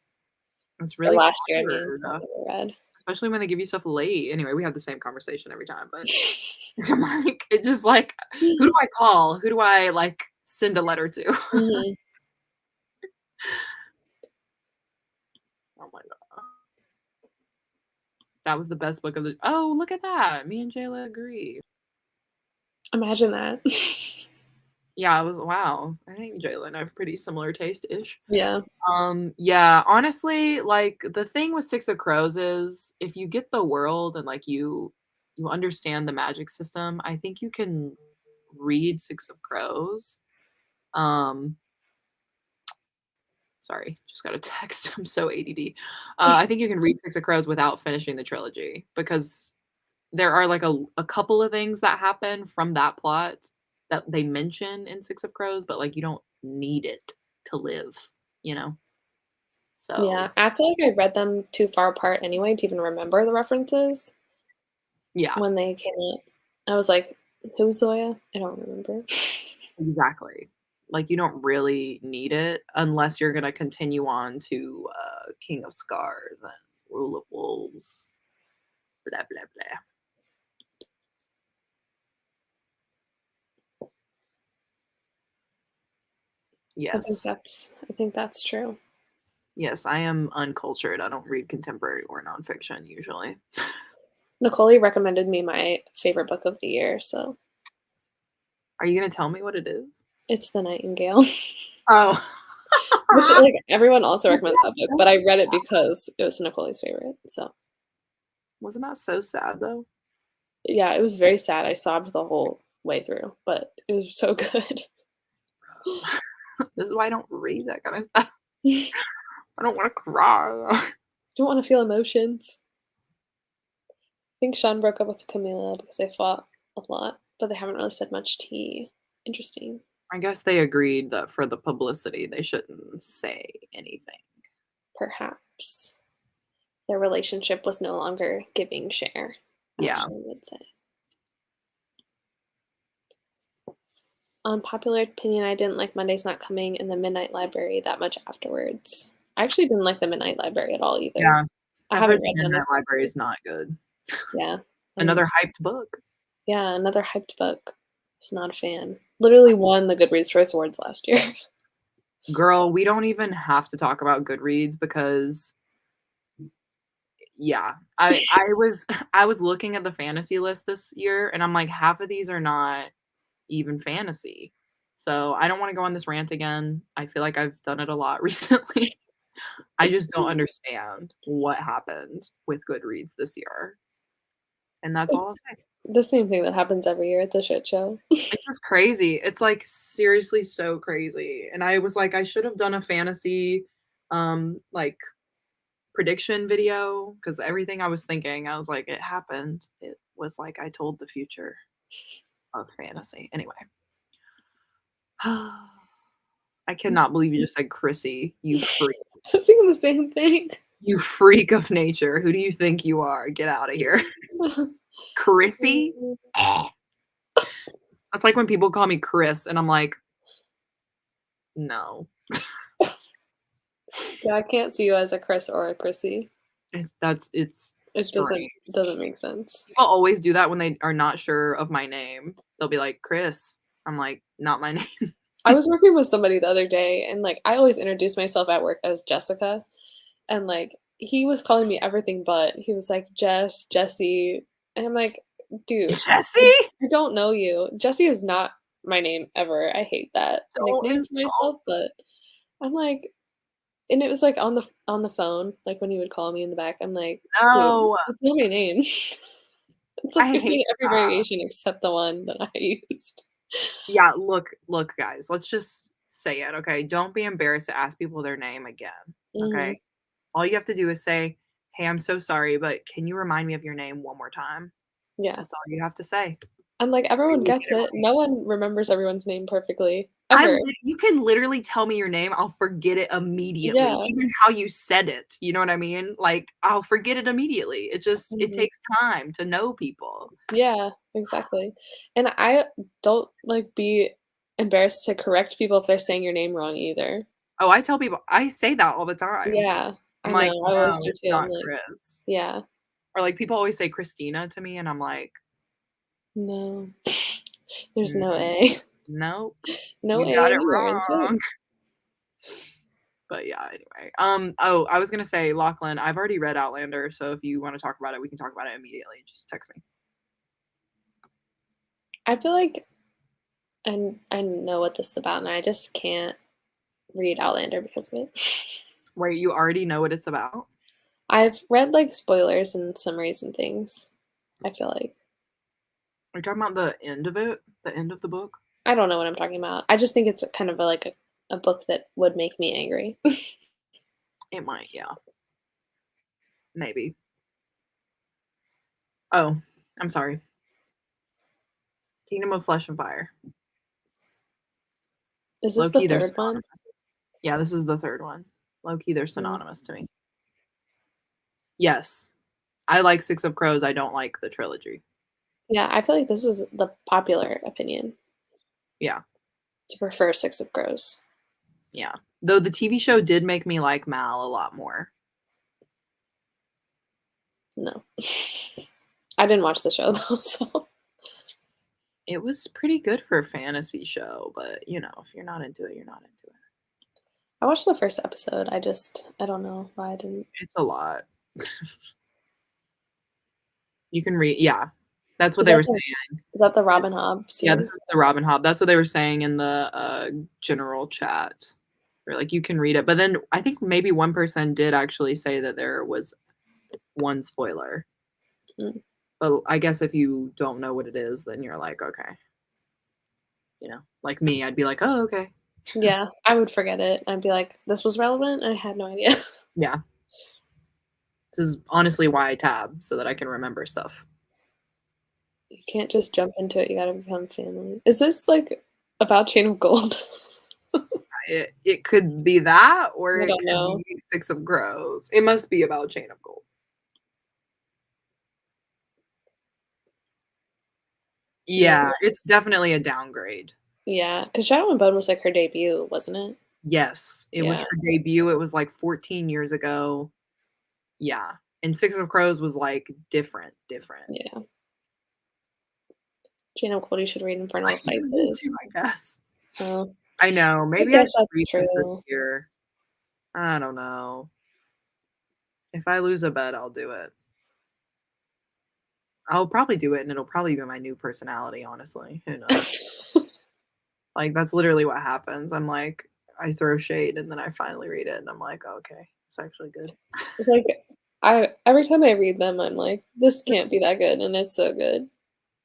it's
or
really
last year, I mean,
hard,
that I never read.
especially when they give you stuff late. Anyway, we have the same conversation every time, but I'm like, it just like, who do I call? Who do I, like, send a letter to?
Mhm.
Oh my god. That was the best book of the oh, look at that. Me and Jayla agree.
Imagine that.
Yeah, it was wow. I think Jayla and I have pretty similar taste-ish.
Yeah.
Yeah, honestly, like, the thing with Six of Crows is if you get the world and, like, you understand the magic system, I think you can read Six of Crows. Um, sorry, just got a text. I'm so ADD. I think you can read Six of Crows without finishing the trilogy because there are, like, a couple of things that happen from that plot that they mention in Six of Crows, but, like, you don't need it to live, you know?
Yeah,
So,
I feel like I read them too far apart anyway to even remember the references
yeah.
when they came out. I was like, "Who's Zoya?" I don't remember.
Exactly. Like, you don't really need it unless you're gonna continue on to, King of Scars and Rule of Wolves, blah, blah, blah. Yes.
I think that's true.
Yes, I am uncultured, I don't read contemporary or nonfiction usually.
Nicole recommended me my favorite book of the year, so
Are you gonna tell me what it is?
it's The Nightingale,
Oh.
which, like, everyone also
Isn't
recommends
that
that book,
so
but I read it
sad?
because it was Nicole's favorite, so
Wasn't that so sad, though?
yeah, it was very sad. I sobbed the whole way through, but it was so good.
This is why I don't read that kinda stuff. I don't wanna cry.
Don't wanna feel emotions. I think Sean broke up with Camila because they fought a lot, but they haven't really said much tea. Interesting.
I guess they agreed that for the publicity, they shouldn't say anything.
Perhaps their relationship was no longer giving share, as
Yeah.
Sean would say. Unpopular opinion, I didn't like Monday's Not Coming and the Midnight Library that much afterwards. I actually didn't like the Midnight Library at all either.
Yeah.
I
I've
haven't
heard The
read none
Midnight
of
Library
hers.
is not good.
Yeah, and
Another hyped book.
yeah, another hyped book. Was not a fan. Literally won the Goodreads Choice Awards last year.
Girl, we don't even have to talk about Goodreads because yeah, I was looking at the fantasy list this year and I'm like, half of these are not even fantasy. So I don't wanna go on this rant again. I feel like I've done it a lot recently. I just don't understand what happened with Goodreads this year, and that's all I'll say.
The same thing that happens every year. It's a shit show.
It's just crazy. It's, like, seriously so crazy, and I was like, I should have done a fantasy, like, prediction video because everything I was thinking, I was like, "It happened." It was like I told the future of fantasy. Anyway. I cannot believe you just said Chrissy, you freak.
I was thinking the same thing.
You freak of nature. Who do you think you are? Get out of here. Chrissy? Eh. That's like when people call me Chris, and I'm like, "No."
Yeah, I can't see you as a Chris or a Chrissy.
It's
It
strange.
doesn't make sense.
People always do that when they are not sure of my name. They'll be like, "Chris." I'm like, "Not my name."
I was working with somebody the other day, and, like, I always introduce myself at work as Jessica, and, like, he was calling me everything but. He was like, "Jess, Jessie," and I'm like, "Dude, I
Jessie?
I don't know you. Jessie is not my name ever. I hate that
Don't
nickname for myself,
insult.
but I'm like, and it was, like, on the phone, like, when he would call me in the back, I'm like, "Dude,
No,
that's not my name." It's like
I
you're
hate
saying every
that.
variation except the one that I used.
Yeah, look, guys, let's just say it, okay? Don't be embarrassed to ask people their name again, okay?
Mhm.
All you have to do is say, "Hey, I'm so sorry, but can you remind me of your name one more time?"
Yeah.
That's all you have to say.
And, like,
And
everyone
you get
gets
it
it.
right.
No one remembers everyone's name perfectly, ever.
You can literally tell me your name, I'll forget it immediately,
Yeah.
even how you said it, you know what I mean? Like, I'll forget it immediately. It
Mhm.
takes time to know people.
Yeah, exactly. And I don't, like, be embarrassed to correct people if they're saying your name wrong either.
Oh, I tell people I say that all the time.
Yeah,
I'm
I know,
like,
I always
"No,
do
it's
too. I'm
not
like,
Chris."
yeah,
Or, like, people always say Christina to me, and I'm like,
no, there's no
"Mm,
A.
nope,
No
you
A
got it
anywhere in sight.
wrong." But yeah, anyway. Oh, I was gonna say, Lachlan, I've already read Outlander, so if you wanna talk about it, we can talk about it immediately. Just text me.
I feel like I know what this is about, and I just can't read Outlander because of it.
Wait, you already know what it's about?
I've read, like, spoilers and summaries and things, I feel like.
Are you talking about the end of it? The end of the book?
I don't know what I'm talking about. I just think it's a kind of a book that would make me angry.
It might, yeah, maybe. Oh, I'm sorry. Kingdom of Flesh and Fire.
Is this
Low
the
key, they're
3rd one?
synonymous. Yeah, this is the 3rd one. Low key, they're
Mm.
synonymous to me. Yes. I like Six of Crows, I don't like the trilogy.
Yeah, I feel like this is the popular opinion,
Yeah,
to prefer Six of Crows.
yeah. Though the TV show did make me like Mal a lot more.
No. I didn't watch the show though, so
It was pretty good for a fantasy show, but, if you're not into it, you're not into it.
I watched the 1st episode. I don't know why I didn't.
It's a lot. You can read yeah. That's what
Is
they
that
were
the
saying.
is that the Robin Hobb
Yeah, this is
series?
the Robin Hobb. That's what they were saying in the, general chat. They're like, "You can read it." But then I think maybe one person did actually say that there was one spoiler.
Mm.
But I guess if you don't know what it is, then you're like, "Okay." Like me, I'd be like, "Oh, okay."
Yeah, I would forget it. I'd be like, "This was relevant? I had no idea."
Yeah. This is honestly why I tab, so that I can remember stuff.
You can't just jump into it, you gotta become family. Is this, like, about Chain of Gold?
It could be that, or
I
it
don't
could
know.
be Six of Crows. It must be about Chain of Gold.
Yeah.
Yeah, it's definitely a downgrade.
Yeah, because Shadow and Bone was, like, her debut, wasn't it?
Yes, it was
Yeah,
her debut, it was, like, 14 years ago. Yeah, and Six of Crows was, like, different.
yeah. Chain of Gold, you should read Infernal
You need
Spices.
to, I guess.
Oh,
I know,
I
maybe I
guess
should
that's
read this
true.
year. I don't know. If I lose a bet, I'll do it. I'll probably do it, and it'll probably be my new personality, honestly, who knows? Like, that's literally what happens. I'm like, I throw shade, and then I finally read it, and I'm like, "Okay, it's actually good."
Like, I every time I read them, I'm like, "This can't be that good," and it's so good.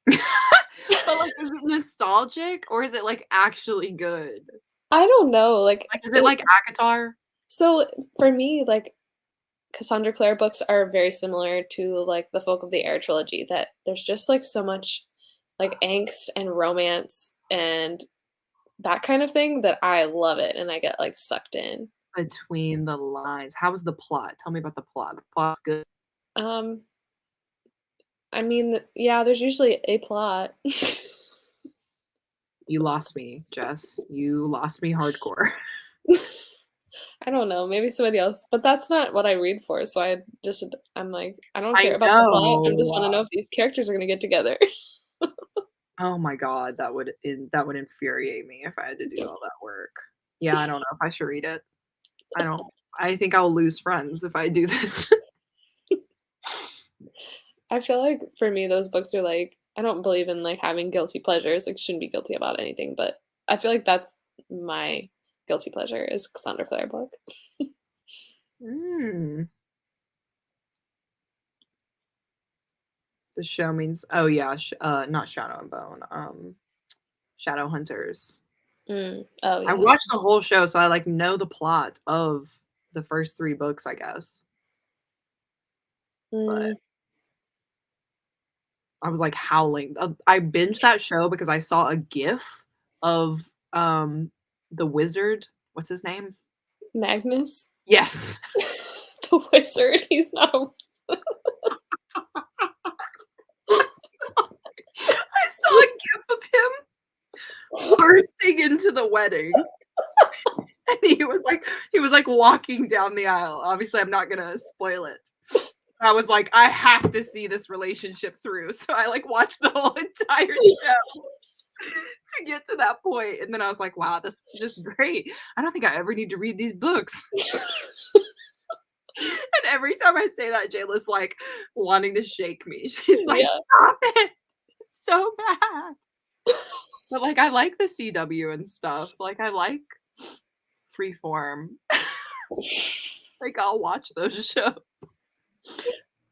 But, like, is it nostalgic, or is it, like, actually good?
I don't know, like,
Like, is it
it
like ACOTAR?
so for me, like, Cassandra Clare books are very similar to, like, the Folk of the Air trilogy, that there's just, like, so much, like, angst and romance and that kind of thing that I love it, and I get, like, sucked in.
Between the Lines. How was the plot? Tell me about the plot. The plot's good.
Um, I mean, yeah, there's usually a plot.
You lost me, Jess. You lost me hardcore.
I don't know, maybe somebody else, but that's not what I read for, so I'm like, I don't
I
care about the plot, I just
know.
wanna know if these characters are gonna get together.
Oh my god, that would infuriate me if I had to do all that work. Yeah, I don't know if I should read it. I don't I think I'll lose friends if I do this.
I feel like for me, those books are like I don't believe in, like, having guilty pleasures, like, shouldn't be guilty about anything, but I feel like that's my guilty pleasure is Cassandra Clare book.
Mm. The show means oh yeah, not Shadow and Bone. Shadow Hunters.
Oh,
I
yeah.
watched the whole show, so I like know the plot of the first 3 books, I guess. But
Mm,
I was like howling. I binged that show because I saw a GIF of the wizard. What's his name?
Magnus?
Yes.
The wizard, he's not a
I saw a GIF of him bursting into the wedding. And he was like walking down the aisle. Obviously, I'm not gonna spoil it. I was like, I have to see this relationship through. So I like watched the whole entire show to get to that point. And then I was like, wow, this is just great. I don't think I ever need to read these books. And every time I say that, Jayla's like wanting to shake me. She's like,
Yeah.
stop it. It's so bad. But like I like the CW and stuff. Like I like Freeform. Like I'll watch those shows.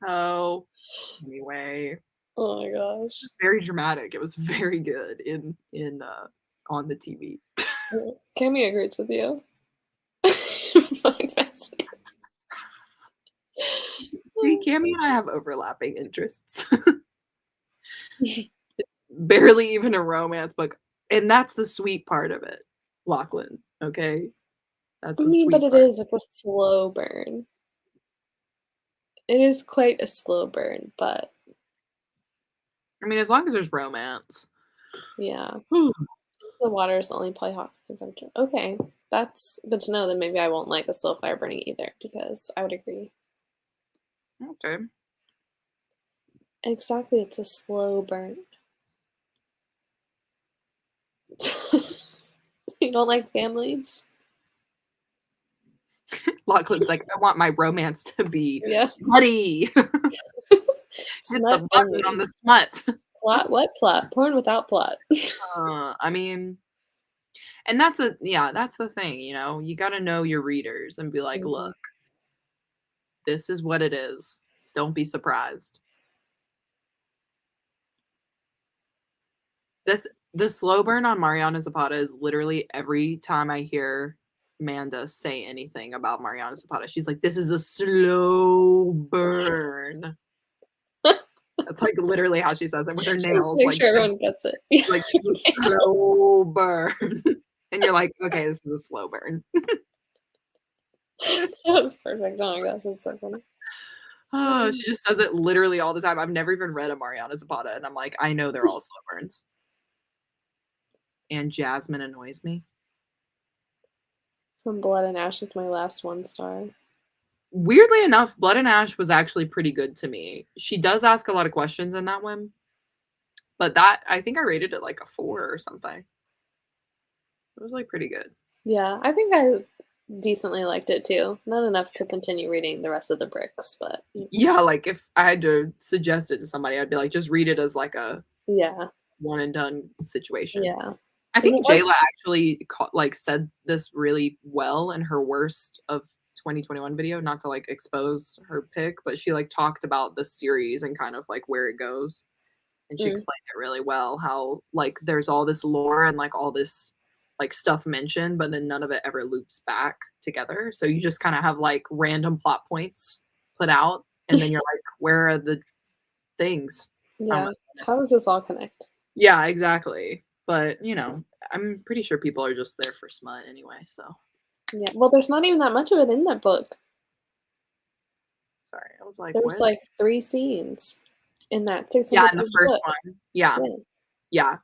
So anyway,
Oh my gosh.
very dramatic. It was very good in on the TV.
Yeah. Cammy agrees with you. Fine, fascinating.
See, Cammy and I have overlapping interests. It's barely even a romance book, and that's the sweet part of it, Lachlan. Okay, that's
I
the
mean, but
sweet
it
part.
is like a slow burn. It is quite a slow burn, but
I mean, as long as there's romance.
yeah.
Whew.
The water is the only probably hot consumption. Okay, that's good to know. Then maybe I won't like a slow fire burning either because I would agree.
Okay.
Exactly, it's a slow burn. You don't like families?
Lachlan's like, I want my romance to be
Yeah.
smutty. Hit the
Smut
button on
only.
the smut.
Plot? What plot? Porn without plot.
I mean, and that's the thing, you got to know your readers and be like,
Mhm.
look, this is what it is. Don't be surprised. This the slow burn on Mariana Zapata is literally every time I hear Amanda say anything about Mariana Zapata, she's like, "This is a slow burn." That's like literally how she says it with her
Just
nails,
make
like
sure everyone gets it.
like a slow burn, and you're like, "Okay, this is a slow burn."
That was perfect. Oh my gosh, that's so funny.
Oh, she just says it literally all the time. I've never even read a Mariana Zapata, and I'm like, I know they're all slow burns. And Jasmine annoys me.
From Blood and Ash is my last 1 star.
Weirdly enough, Blood and Ash was actually pretty good to me. She does ask a lot of questions in that one, but that I think I rated it like a 4 or something. It was like pretty good.
Yeah, I think I decently liked it too. Not enough to continue reading the rest of the bricks, but
Yeah, like if I had to suggest it to somebody, I'd be like, just read it as like a
yeah,
one and done situation.
yeah.
I
And it
think
was
Jayla actually like said this really well in her worst of 2021 video, not to like expose her pick, but she like talked about the series and kind of like where it goes. And she
mm,
explained it really well how like there's all this lore and like all this like stuff mentioned, but then none of it ever loops back together. So you just kind of have like random plot points put out, and then you're like, where are the things?
yeah.
Almost.
How does this all connect?
Yeah, exactly. But I'm pretty sure people are just there for smut anyway. So
Yeah. Well, there's not even that much of it in that book.
sorry, I was like,
There was
what?
like 3 scenes in that
Yeah,
600
in the
page
first
book.
one. Yeah,
Yeah.
yeah.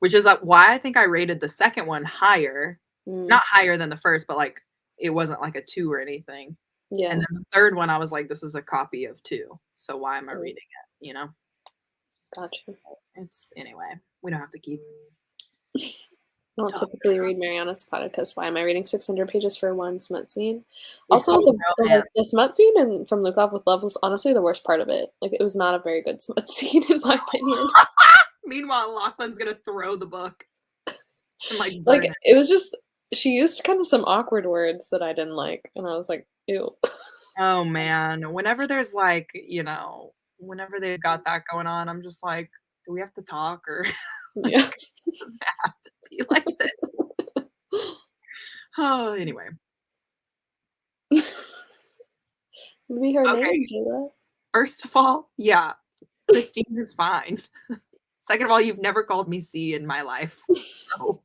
Which is why I think I rated the second one higher.
Mm,
Not higher than the first, but like it wasn't like a 2 or anything. And
yeah.
then the third one, I was like, this is a copy of 2. So why am I
Mm,
reading it?
gotcha.
It's anyway. We don't have to keep
I don't
talking.
typically read Mariana Zapata because why am I reading 600 pages for one smut scene?
It's
Also,
called
the
romance.
smut scene in From Luke Off with Love was honestly the worst part of it. Like, it was not a very good smut scene, in my opinion.
Meanwhile, Lachlan's gonna throw the book and like
Like,
burn it.
it was just, she used kind of some awkward words that I didn't like, and I was like, ew.
Oh, man. Whenever there's, like, whenever they've got that going on, I'm just like, "Do we have to talk?" Or,
Yeah.
like, "Does it have to be like this?" Oh, anyway.
Would be her name,
Okay,
Jayla.
first of all, yeah, Christine is fine. Second of all, you've never called me C in my life, so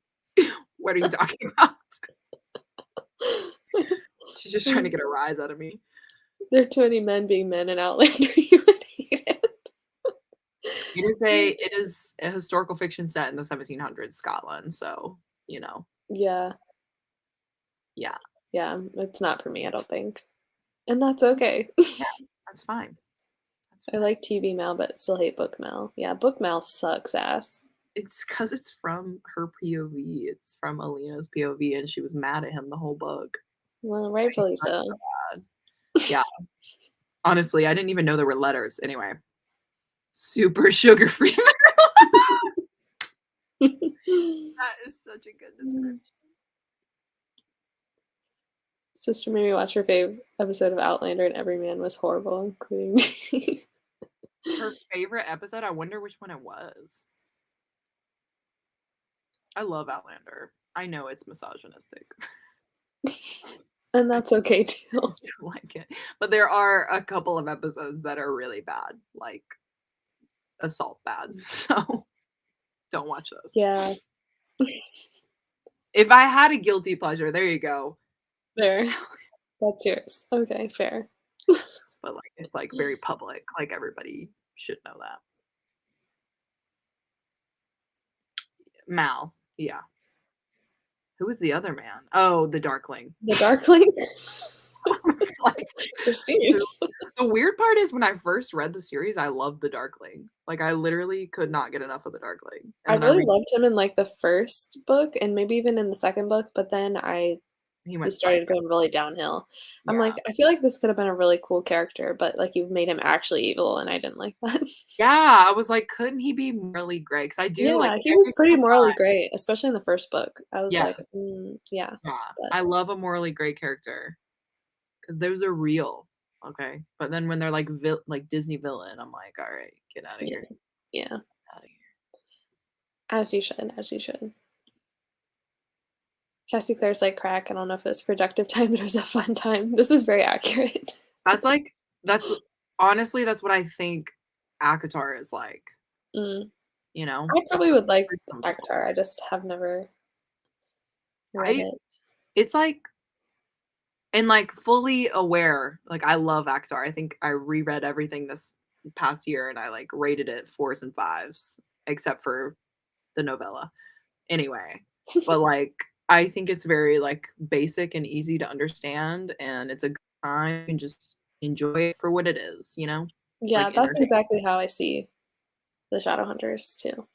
what are you talking about? She's just trying to get a rise out of me.
There are too many men being men in Outlander, you would hate it.
It is a historical fiction set in the 1700s Scotland, so, you know,
Yeah,
yeah,
yeah, it's not for me, I don't think. And that's okay.
yeah, that's fine. That's
I
fine.
like TV Mal, but still hate Book Mal. Yeah, Book Mal sucks ass.
It's because it's from her POV, it's from Alina's POV, and she was mad at him the whole book.
Well,
So he
rightfully
sucks so
so.
bad. Yeah, honestly, I didn't even know there were letters. Anyway, super sugar-free. That is such a good description.
Sister made me watch her fave episode of Outlander, and every man was horrible, including me.
Her favorite episode, I wonder which one it was. I love Outlander. I know it's misogynistic.
And
I
that's okay
I
too.
still like it, but there are a couple of episodes that are really bad, like assault bad, so don't watch those.
Yeah,
If I had a guilty pleasure, there you go,
there. That's yours. Okay, fair.
but, like, it's, like, very public, like, everybody should know that. Mal, yeah. Who was the other man? Oh, the Darkling.
The Darkling?
I was like,
Christine.
who? The weird part is when I first read the series, I loved the Darkling. Like, I literally could not get enough of the Darkling, and
I
then I
really
read
loved him in, like, the first book and maybe even in the second book, but then
he
he
went
started
psycho.
going really downhill. I'm
Yeah.
like, I feel like this could have been a really cool character, but, like, you've made him actually evil, and I didn't like that.
Yeah, I was like, "Couldn't he be morally gray?" 'Cause I do, like,
Yeah, he was
every
pretty
single
morally
time.
great, especially in the first book. I was like,
Yes.
yeah,
Yeah.
but
I love a morally gray character because those are real, okay? But then when they're like Disney villain, I'm like, "Alright, get outta
yeah,
here,
yeah,
outta here."
as you should, as you should. Cassie Clare's like crack. I don't know if it was productive time, but it was a fun time. This is very accurate.
That's like that's honestly, that's what I think ACOTAR is like,
Mm.
you know?
I probably would like
For some people.
Avatar, I just have never read
I
it.
It's like and, like, fully aware, like, I love ACOTAR. I think I reread everything this past year, and I, like, rated it 4s and 5s, except for the novella. Anyway, but, like, I think it's very, like, basic and easy to understand, and it's a good time, and just enjoy it for what it is, you know? It's,
Yeah,
like,
that's
entertaining.
exactly how I see the Shadowhunters too.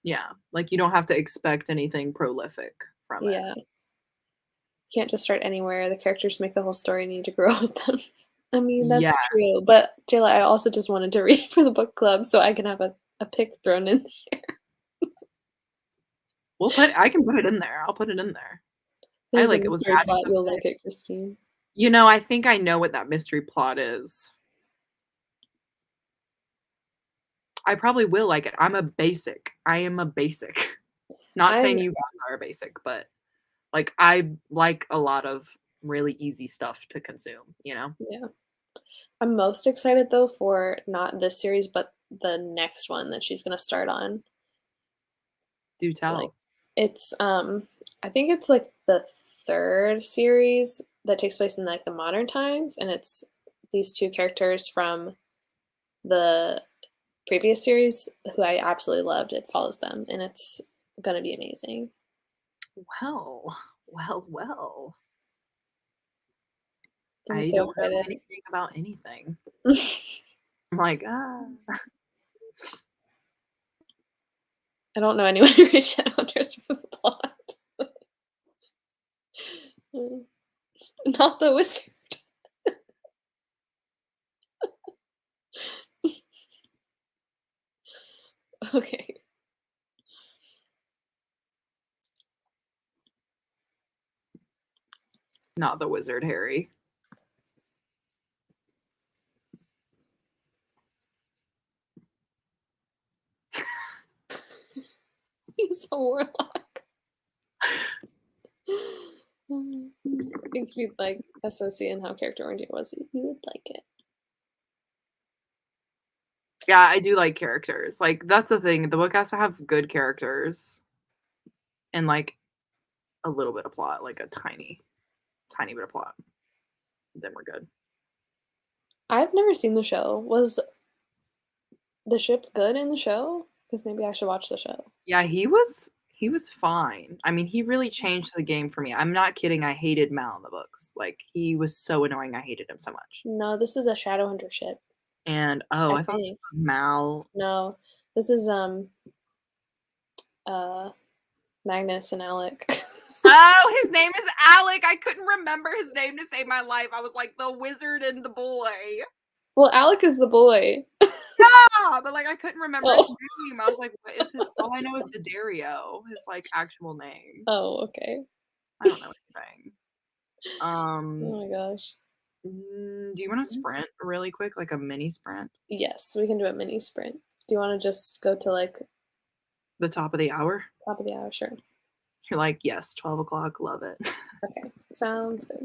Yeah, like, you don't have to expect anything prolific from it.
Yeah, can't just start anywhere. The characters make the whole story, and you need to grow with them. I mean, that's
Yes.
true, but Jayla, I also just wanted to read for the book club so I can have a pick thrown in there.
I can put it in there, I'll put it in there. I
There's a
like it was
mystery
added
plot,
to the
you'll
thing.
like it, Christine.
I think I know what that mystery plot is. I probably will like it. I'm a basic. I am a basic. Not
I'm
saying you guys are basic, but, like, I like a lot of really easy stuff to consume, you know?
yeah. I'm most excited though for not this series, but the next one that she's gonna start on.
Do
Like,
tell.
it's, I think it's, like, the 3rd series that takes place in, like, the modern times, and it's these 2 characters from the previous series who I absolutely loved. It follows them, and it's gonna be amazing.
Well, well.
I'm
I
so
don't know
excited.
anything about anything. I'm like, "Ah."
I don't know anyone who reads Shadowhunters for the plot. Not the wizard. Okay.
Not the wizard, Harry.
He's a warlock. I think if you'd like associate and how character oriented it was, you would like it.
Yeah, I do like characters. Like, that's the thing. The book has to have good characters and like a little bit of plot, like a tiny, tiny bit of plot. Then we're good.
I've never seen the show. Was the ship good in the show? Because maybe I should watch the show.
Yeah, he was fine. I mean, he really changed the game for me. I'm not kidding. I hated Mal in the books. Like, he was so annoying. I hated him so much.
No, this is a Shadowhunter ship,
And
I
I thought this
think.
was Mal.
No, this is uh Magnus and Alec.
Oh, his name is Alec. I couldn't remember his name to save my life. I was like the wizard and the boy.
Well, Alec is the boy.
Yeah, but like I couldn't remember his
Oh.
name. I was like, what is his? All I know is Daddario, his like actual name.
Oh, okay.
I don't know anything.
Oh my gosh.
Do you want to sprint really quick, like a mini sprint?
Yes, we can do a mini sprint. Do you want to just go to like
The top of the hour?
top of the hour? Sure.
You're like, yes, 12 o'clock, love it.
Okay, sounds good.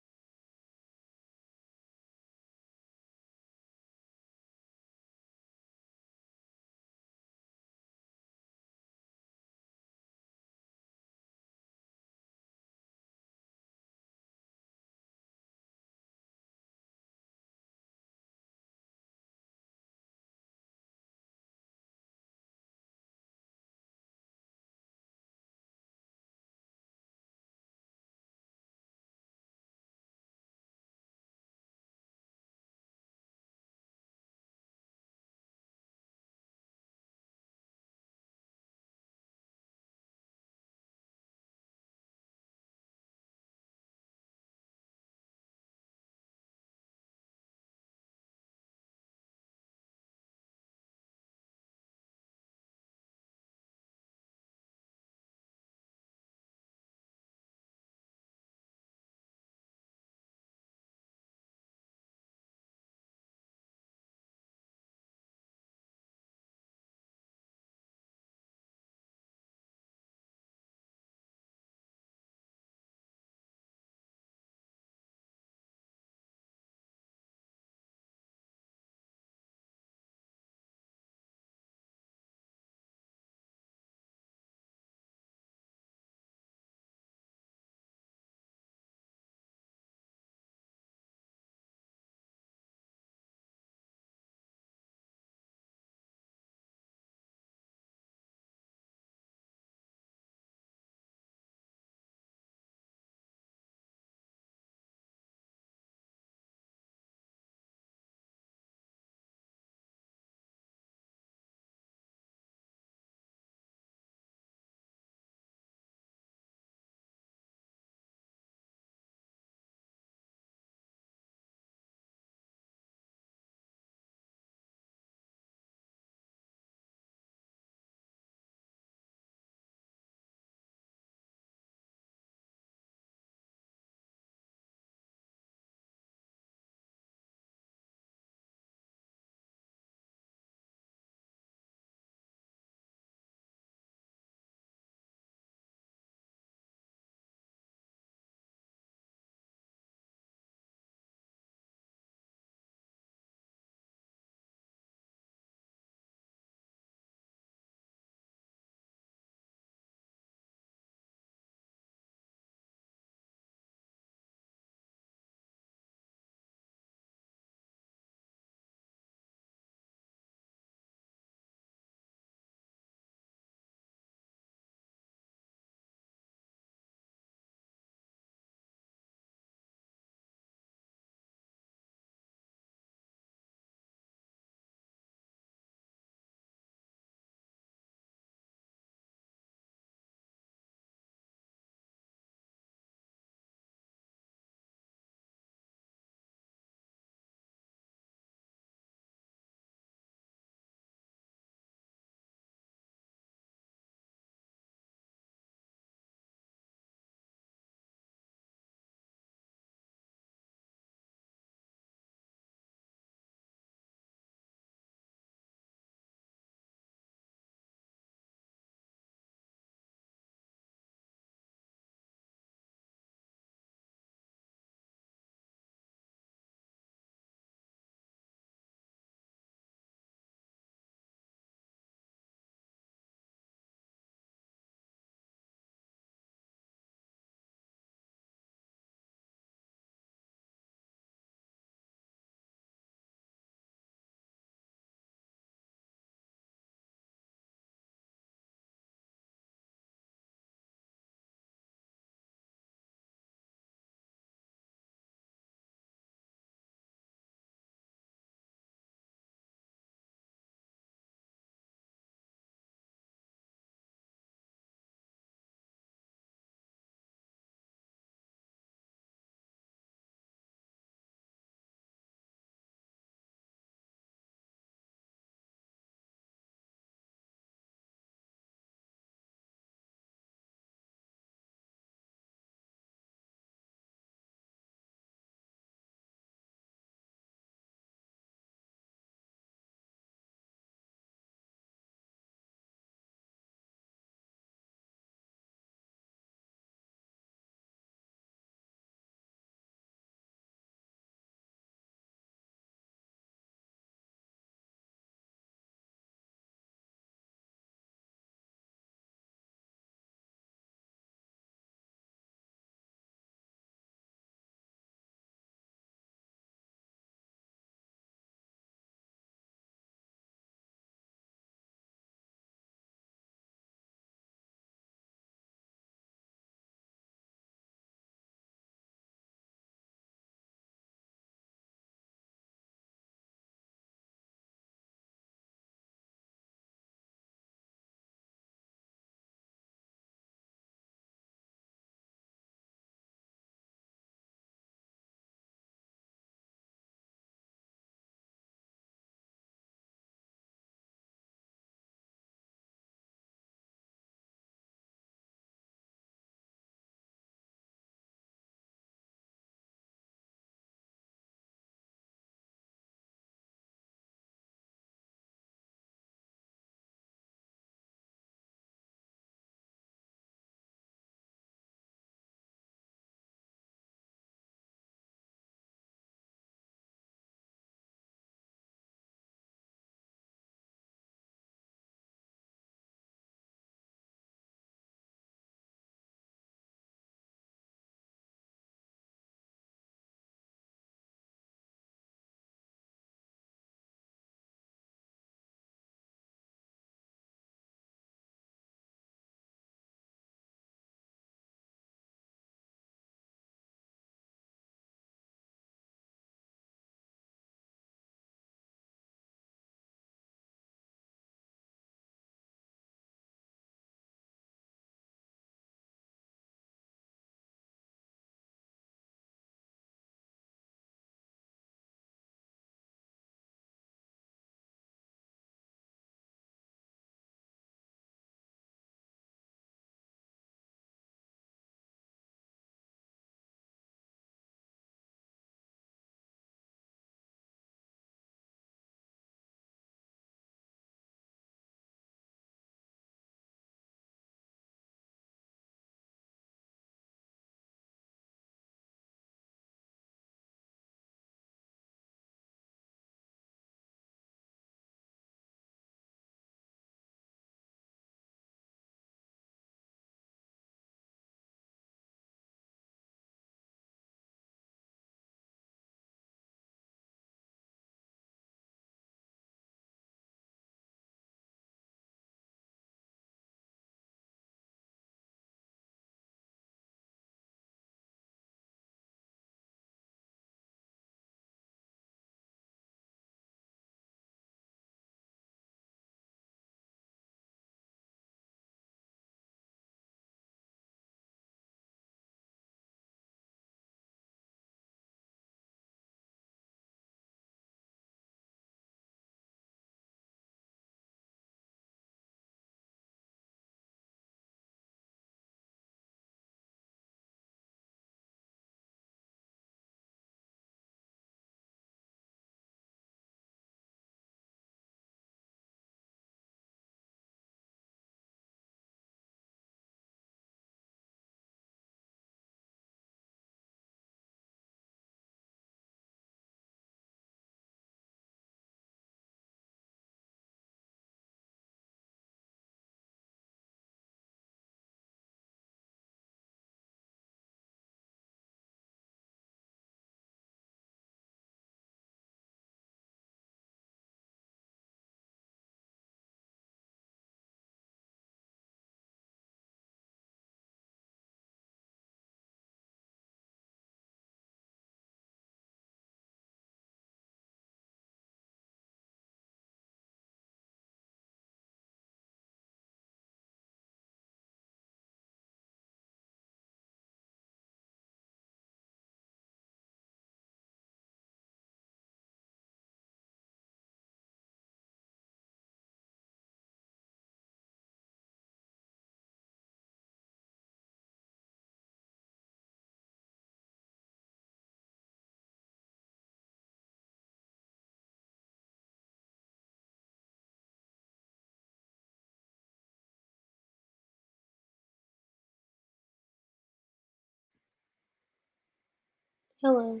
Hello.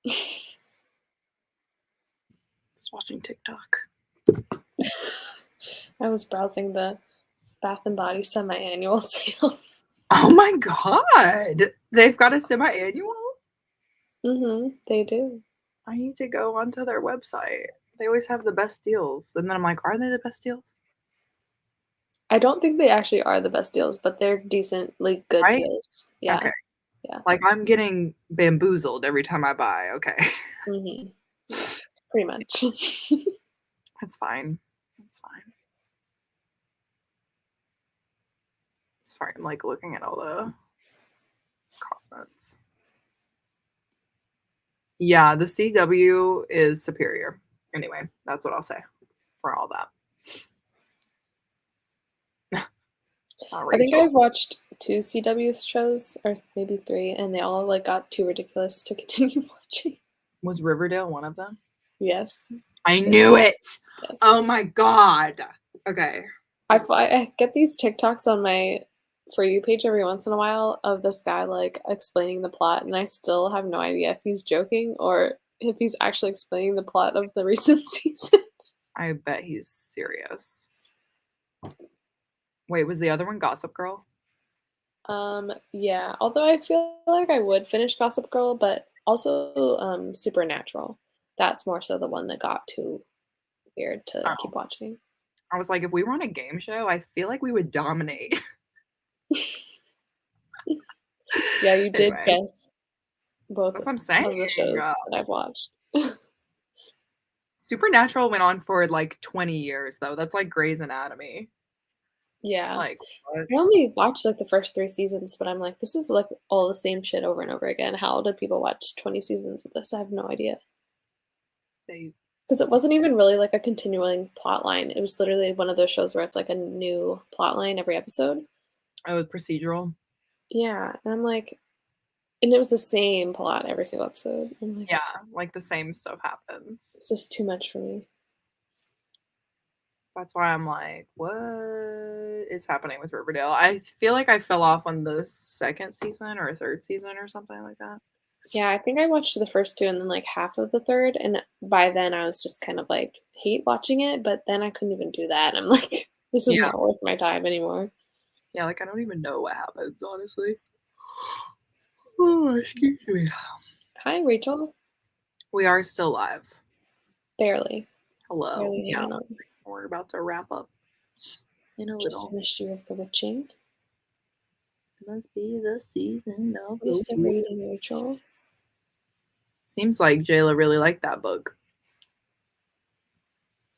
Just watching TikTok.
I was browsing the Bath& and Body semi-annual sale.
Oh my god! They've got a semi-annual?
They do.
I need to go onto their website. They always have the best deals. And then I'm like, are they the best deals?
I don't think they actually are the best deals, but they're decently good
Right?
deals. Yeah,
Okay.
yeah.
Like, I'm getting bamboozled every time I buy. Okay.
Yes, pretty much.
That's fine. That's fine. Sorry, I'm like looking at all the comments. Yeah, the CW is superior. Anyway, that's what I'll say for all that.
I think
Rachel.
I've watched 2 CW shows, or maybe 3, and they all, like, got too ridiculous to continue watching.
Was Riverdale one of them?
Yes.
I knew it!
Yes.
Oh my god. Okay.
I get these TikToks on my For You page every once in a while of this guy, like, explaining the plot, and I still have no idea if he's joking or if he's actually explaining the plot of the recent season.
I bet he's serious. Wait, was the other one Gossip Girl?
Yeah, although I feel like I would finish Gossip Girl, but also, Supernatural. That's more so the one that got too weird to
Oh.
keep watching.
I was like, if we were on a game show, I feel like we would dominate.
Yeah, you did
Anyway,
guess both
that's what I'm saying.
of the shows that I've watched.
Supernatural went on for like 20 years, though. That's like Grey's Anatomy.
Yeah.
Like, what?
I only watched, like, the first 3 seasons, but I'm like, "This is, like, all the same shit over and over again. How did people watch 20 seasons of this?" I have no idea.
They,
Because it wasn't even really, like, a continuing plot line. It was literally one of those shows where it's, like, a new plot line every episode.
oh, procedural.
Yeah, and I'm like and it was the same plot every single episode. I'm like,
Yeah, like the same stuff happens.
"This is too much for me."
That's why I'm like, what is happening with Riverdale? I feel like I fell off on the second season or third season or something like that.
Yeah, I think I watched the first 2 and then, like, half of the 3rd, and by then I was just kind of, like, hate watching it, but then I couldn't even do that. I'm like, "This is
Yeah.
not worth my time anymore."
Yeah, like I don't even know what happens, honestly. Oh, excuse me.
Hi, Rachel.
We are still live.
Barely.
Hello.
Barely
Yeah,
hanging on.
we're about to wrap up in a
Just
little.
finished Year of the Witching.
Must be the season of
What
the
is the
witch.
rating, Rachel?
Seems like Jayla really liked that book.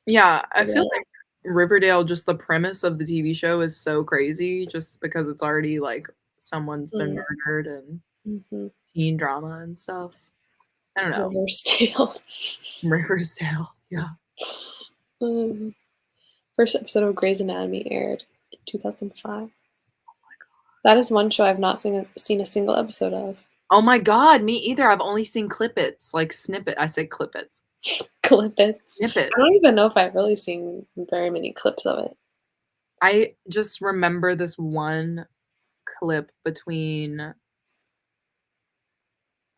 Yeah, I
It
feel like
is.
Riverdale, just the premise of the TV show is so crazy just because it's already like someone's been
Mm,
murdered and
mhm.
teen drama and stuff. I don't know.
River's Tale.
Riverdale. Yeah.
Um, First episode of Grey's Anatomy aired in 2005. That is one show I've not seen a single episode of.
Oh my god, me either. I've only seen clippets, like snippet. I said clippets.
Clippets. I don't
Snippets.
even know if I've really seen very many clips of it.
I just remember this one clip between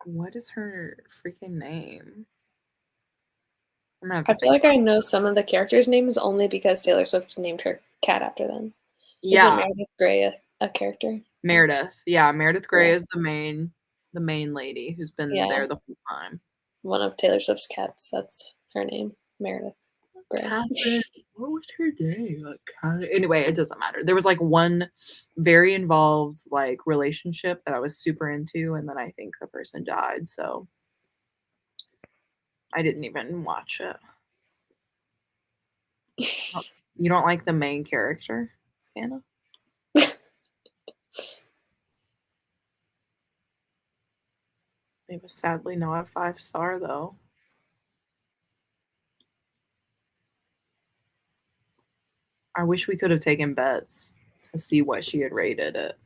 what is her freaking name? I'm gonna have
I
to
feel
think
like
about
I
it.
know some of the characters' names only because Taylor Swift named her cat after them. Isn't
Yeah,
Meredith Grey a character?
Meredith. Yeah, Meredith Grey
Yeah.
is the main lady who's been
Yeah.
there the whole time.
One of Taylor Swift's cats, that's her name, Meredith Grey.
Catherine, what was her name? Like, anyway, it doesn't matter. There was like one very involved like relationship that I was super into, and then I think the person died, so I didn't even watch it. Oh, you don't like the main character, Anna? It was sadly not a 5 star though. I wish we could have taken bets to see what she had rated it.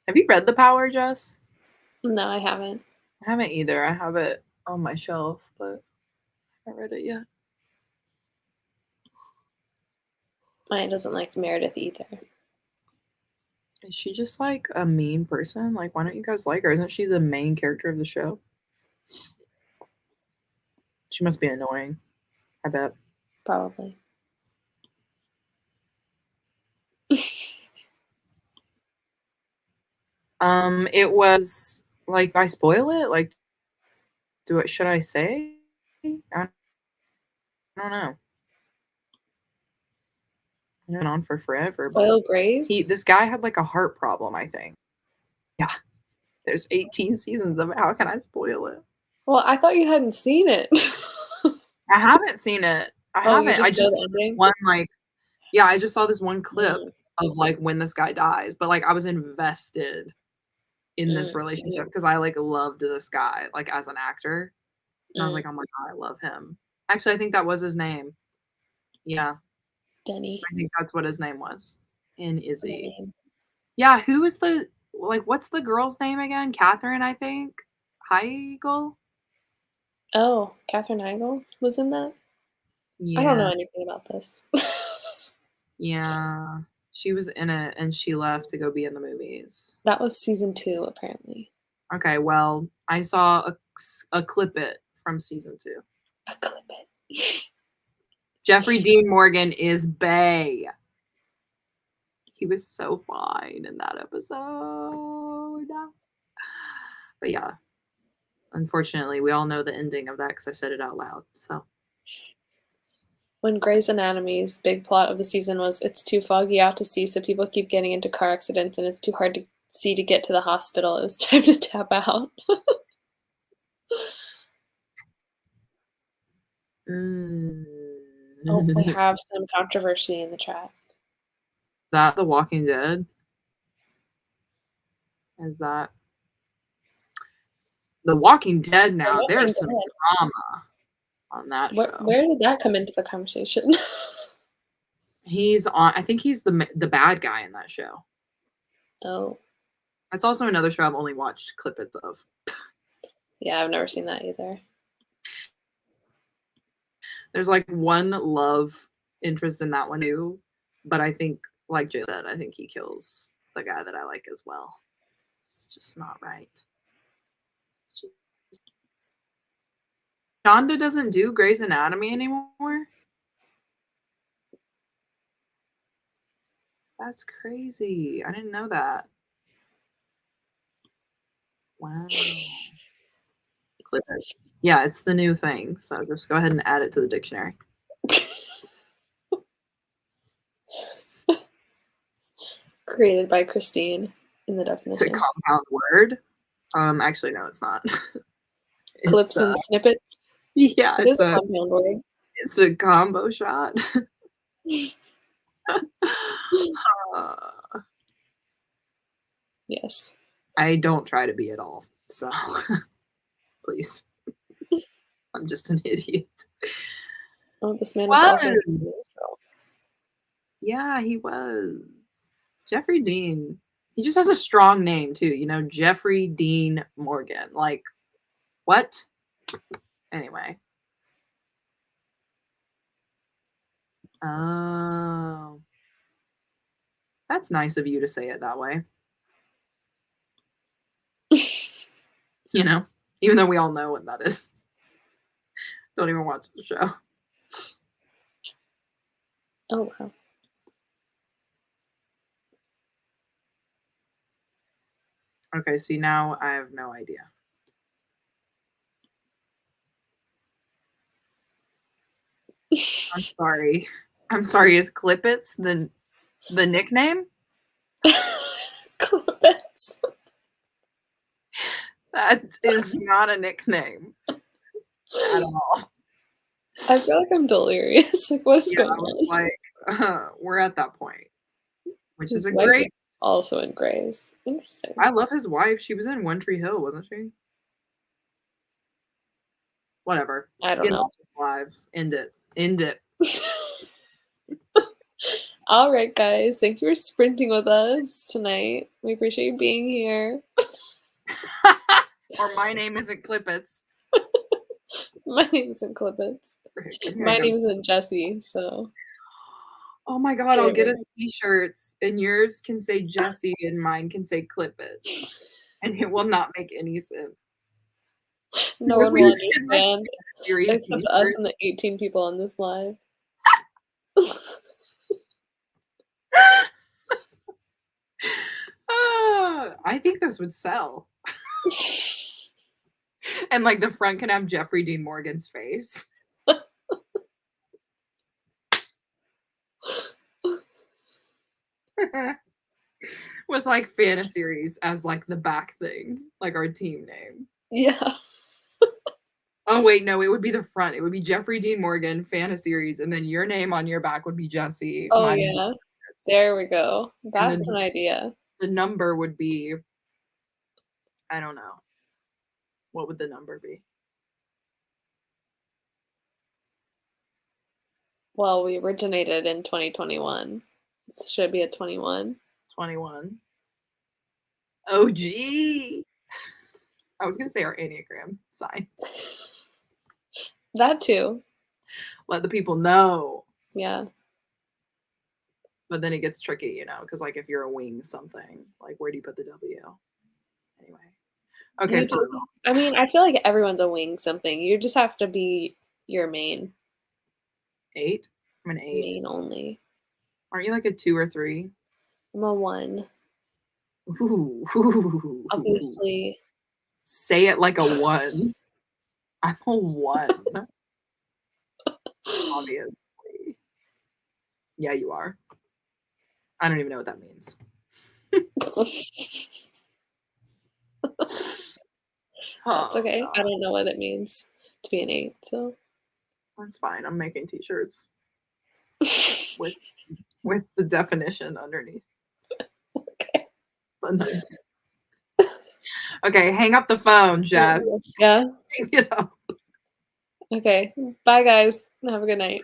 Have you read The Power, Jess?
No, I haven't.
I haven't either. I have it on my shelf, but I haven't read it yet.
Mine doesn't like Meredith either.
Is she just like a mean person? Like, why don't you guys like her? Isn't she the main character of the show? She must be annoying, I bet.
Probably.
It was like, I spoil it? Like, should I say? I don't know. It went on for forever, but
Spoil Grace?
this guy had like a heart problem, I think. Yeah. There's 18 seasons of it. How can I spoil it?
Well, I thought you hadn't seen it.
I haven't seen it.
Oh, you
I
just know
just
the
saw this
ending?
one, like, yeah, I just saw this one clip
Mm,
of like when this guy dies, but like I was invested in this relationship because I like loved this guy like as an actor. And I was like, oh my God, I love him. Actually, I think that was his name. Yeah,
Denny.
I think that's what his name was. In Izzy.
Name.
Yeah, who was the like what's the girl's name again? Catherine, I think. Heigl?
Oh, Katherine Heigl was in that? I don't know
Yeah.
anything about this.
Yeah. She was in it and she left to go be in the movies.
That was season 2, apparently.
Okay, well, I saw a clip it from season 2.
A clip it.
Jeffrey Dean Morgan is bae. He was so fine in that episode. But yeah, unfortunately, we all know the ending of that because I said it out loud. So
When Grey's Anatomy's big plot of the season was it's too foggy out to see, so people keep getting into car accidents and it's too hard to see to get to the hospital, it was time to tap out. Oh, we
Is
have some controversy in the chat.
that The Walking Dead? Is that The Walking Dead
The
now?
Walking
There's some
Dead.
drama on that show.
Where did that come into the conversation?
He's on. I think he's the bad guy in that show.
Oh,
That's also another show I've only watched clippets of.
yeah, I've never seen that either.
There's like one love interest in that one too, but I think, like Jay said, I think he kills the guy that I like as well. It's just not right. Shonda doesn't do Grey's Anatomy anymore. That's crazy. I didn't know that. Wow. Clippers. Yeah, it's the new thing. So just go ahead and add it to the dictionary.
Created by Christine in the
It's a
definition.
compound word. Actually, no, it's not.
Clips and snippets.
Yeah,
It is a compound word.
It's a combo shot.
Yes.
I don't try to be at all. So please. I'm just an idiot.
Oh, this man was also in season
Yeah, he was. Jeffrey Dean. He just has a strong name too, you know, Jeffrey Dean Morgan. Like, what? Anyway. Oh. That's nice of you to say it that way. You know, even though we all know what that is. Don't even watch the show.
Oh, wow.
Okay, see, now I have no idea. I'm sorry. I'm sorry. Is Clippets the nickname?
Clippets.
That is not a nickname at all.
I feel like I'm delirious. Like, what is going
I was
on?
like, we're at that point, which is
His
a
wife
great.
also in Grey's. Interesting.
I love his wife. She was in One Tree Hill, wasn't she? Whatever.
I don't
Get
know.
off this live. End it. End it.
All right, guys. Thank you for sprinting with us tonight. We appreciate you being here.
Or my name isn't Clippets.
My name isn't Clippets. My name isn't Jessie, so.
Oh my god, I'll get us t-shirts, and yours can say Jesse and mine can say Clip It, and it will not make any sense.
No
What if
one
we
will
did, like,
understand
series
except us and the
t-shirts?
18 people on this live.
I think those would sell. And, like, the front can have Jeffrey Dean Morgan's face. With, like, fantaseries as, like, the back thing, like our team name.
Yeah.
Oh, wait, no, it would be the front. It would be Jeffrey Dean Morgan, fantaseries, and then your name on your back would be Jesse,
Oh,
mine would be
yeah.
Fritz.
There we go.
And
That's
then
an idea.
the number would be I don't know. What would the number be?
Well, we originated in 2021. So should it be a 21?
21. OG. I was gonna say our Enneagram sign.
That too.
Let the people know.
Yeah.
But then it gets tricky, you know, because like if you're a wing something, like where do you put the W? Anyway. Okay,
You
for
do.
real.
I mean, I feel like everyone's a wing something. You just have to be your main.
8? I'm an 8.
Main only.
Aren't you like a 2 or 3?
I'm a 1.
Ooh.
Obviously.
Say it like a 1. I'm a 1, obviously. Yeah, you are. I don't even know what that means.
That's
Oh
okay. I
god.
don't know what it means to be an 8, so
That's fine. I'm making t-shirts with the definition underneath.
okay.
Okay, hang up the phone, Jess.
Yeah.
Hang it up.
Okay. Bye, guys. Have a good night.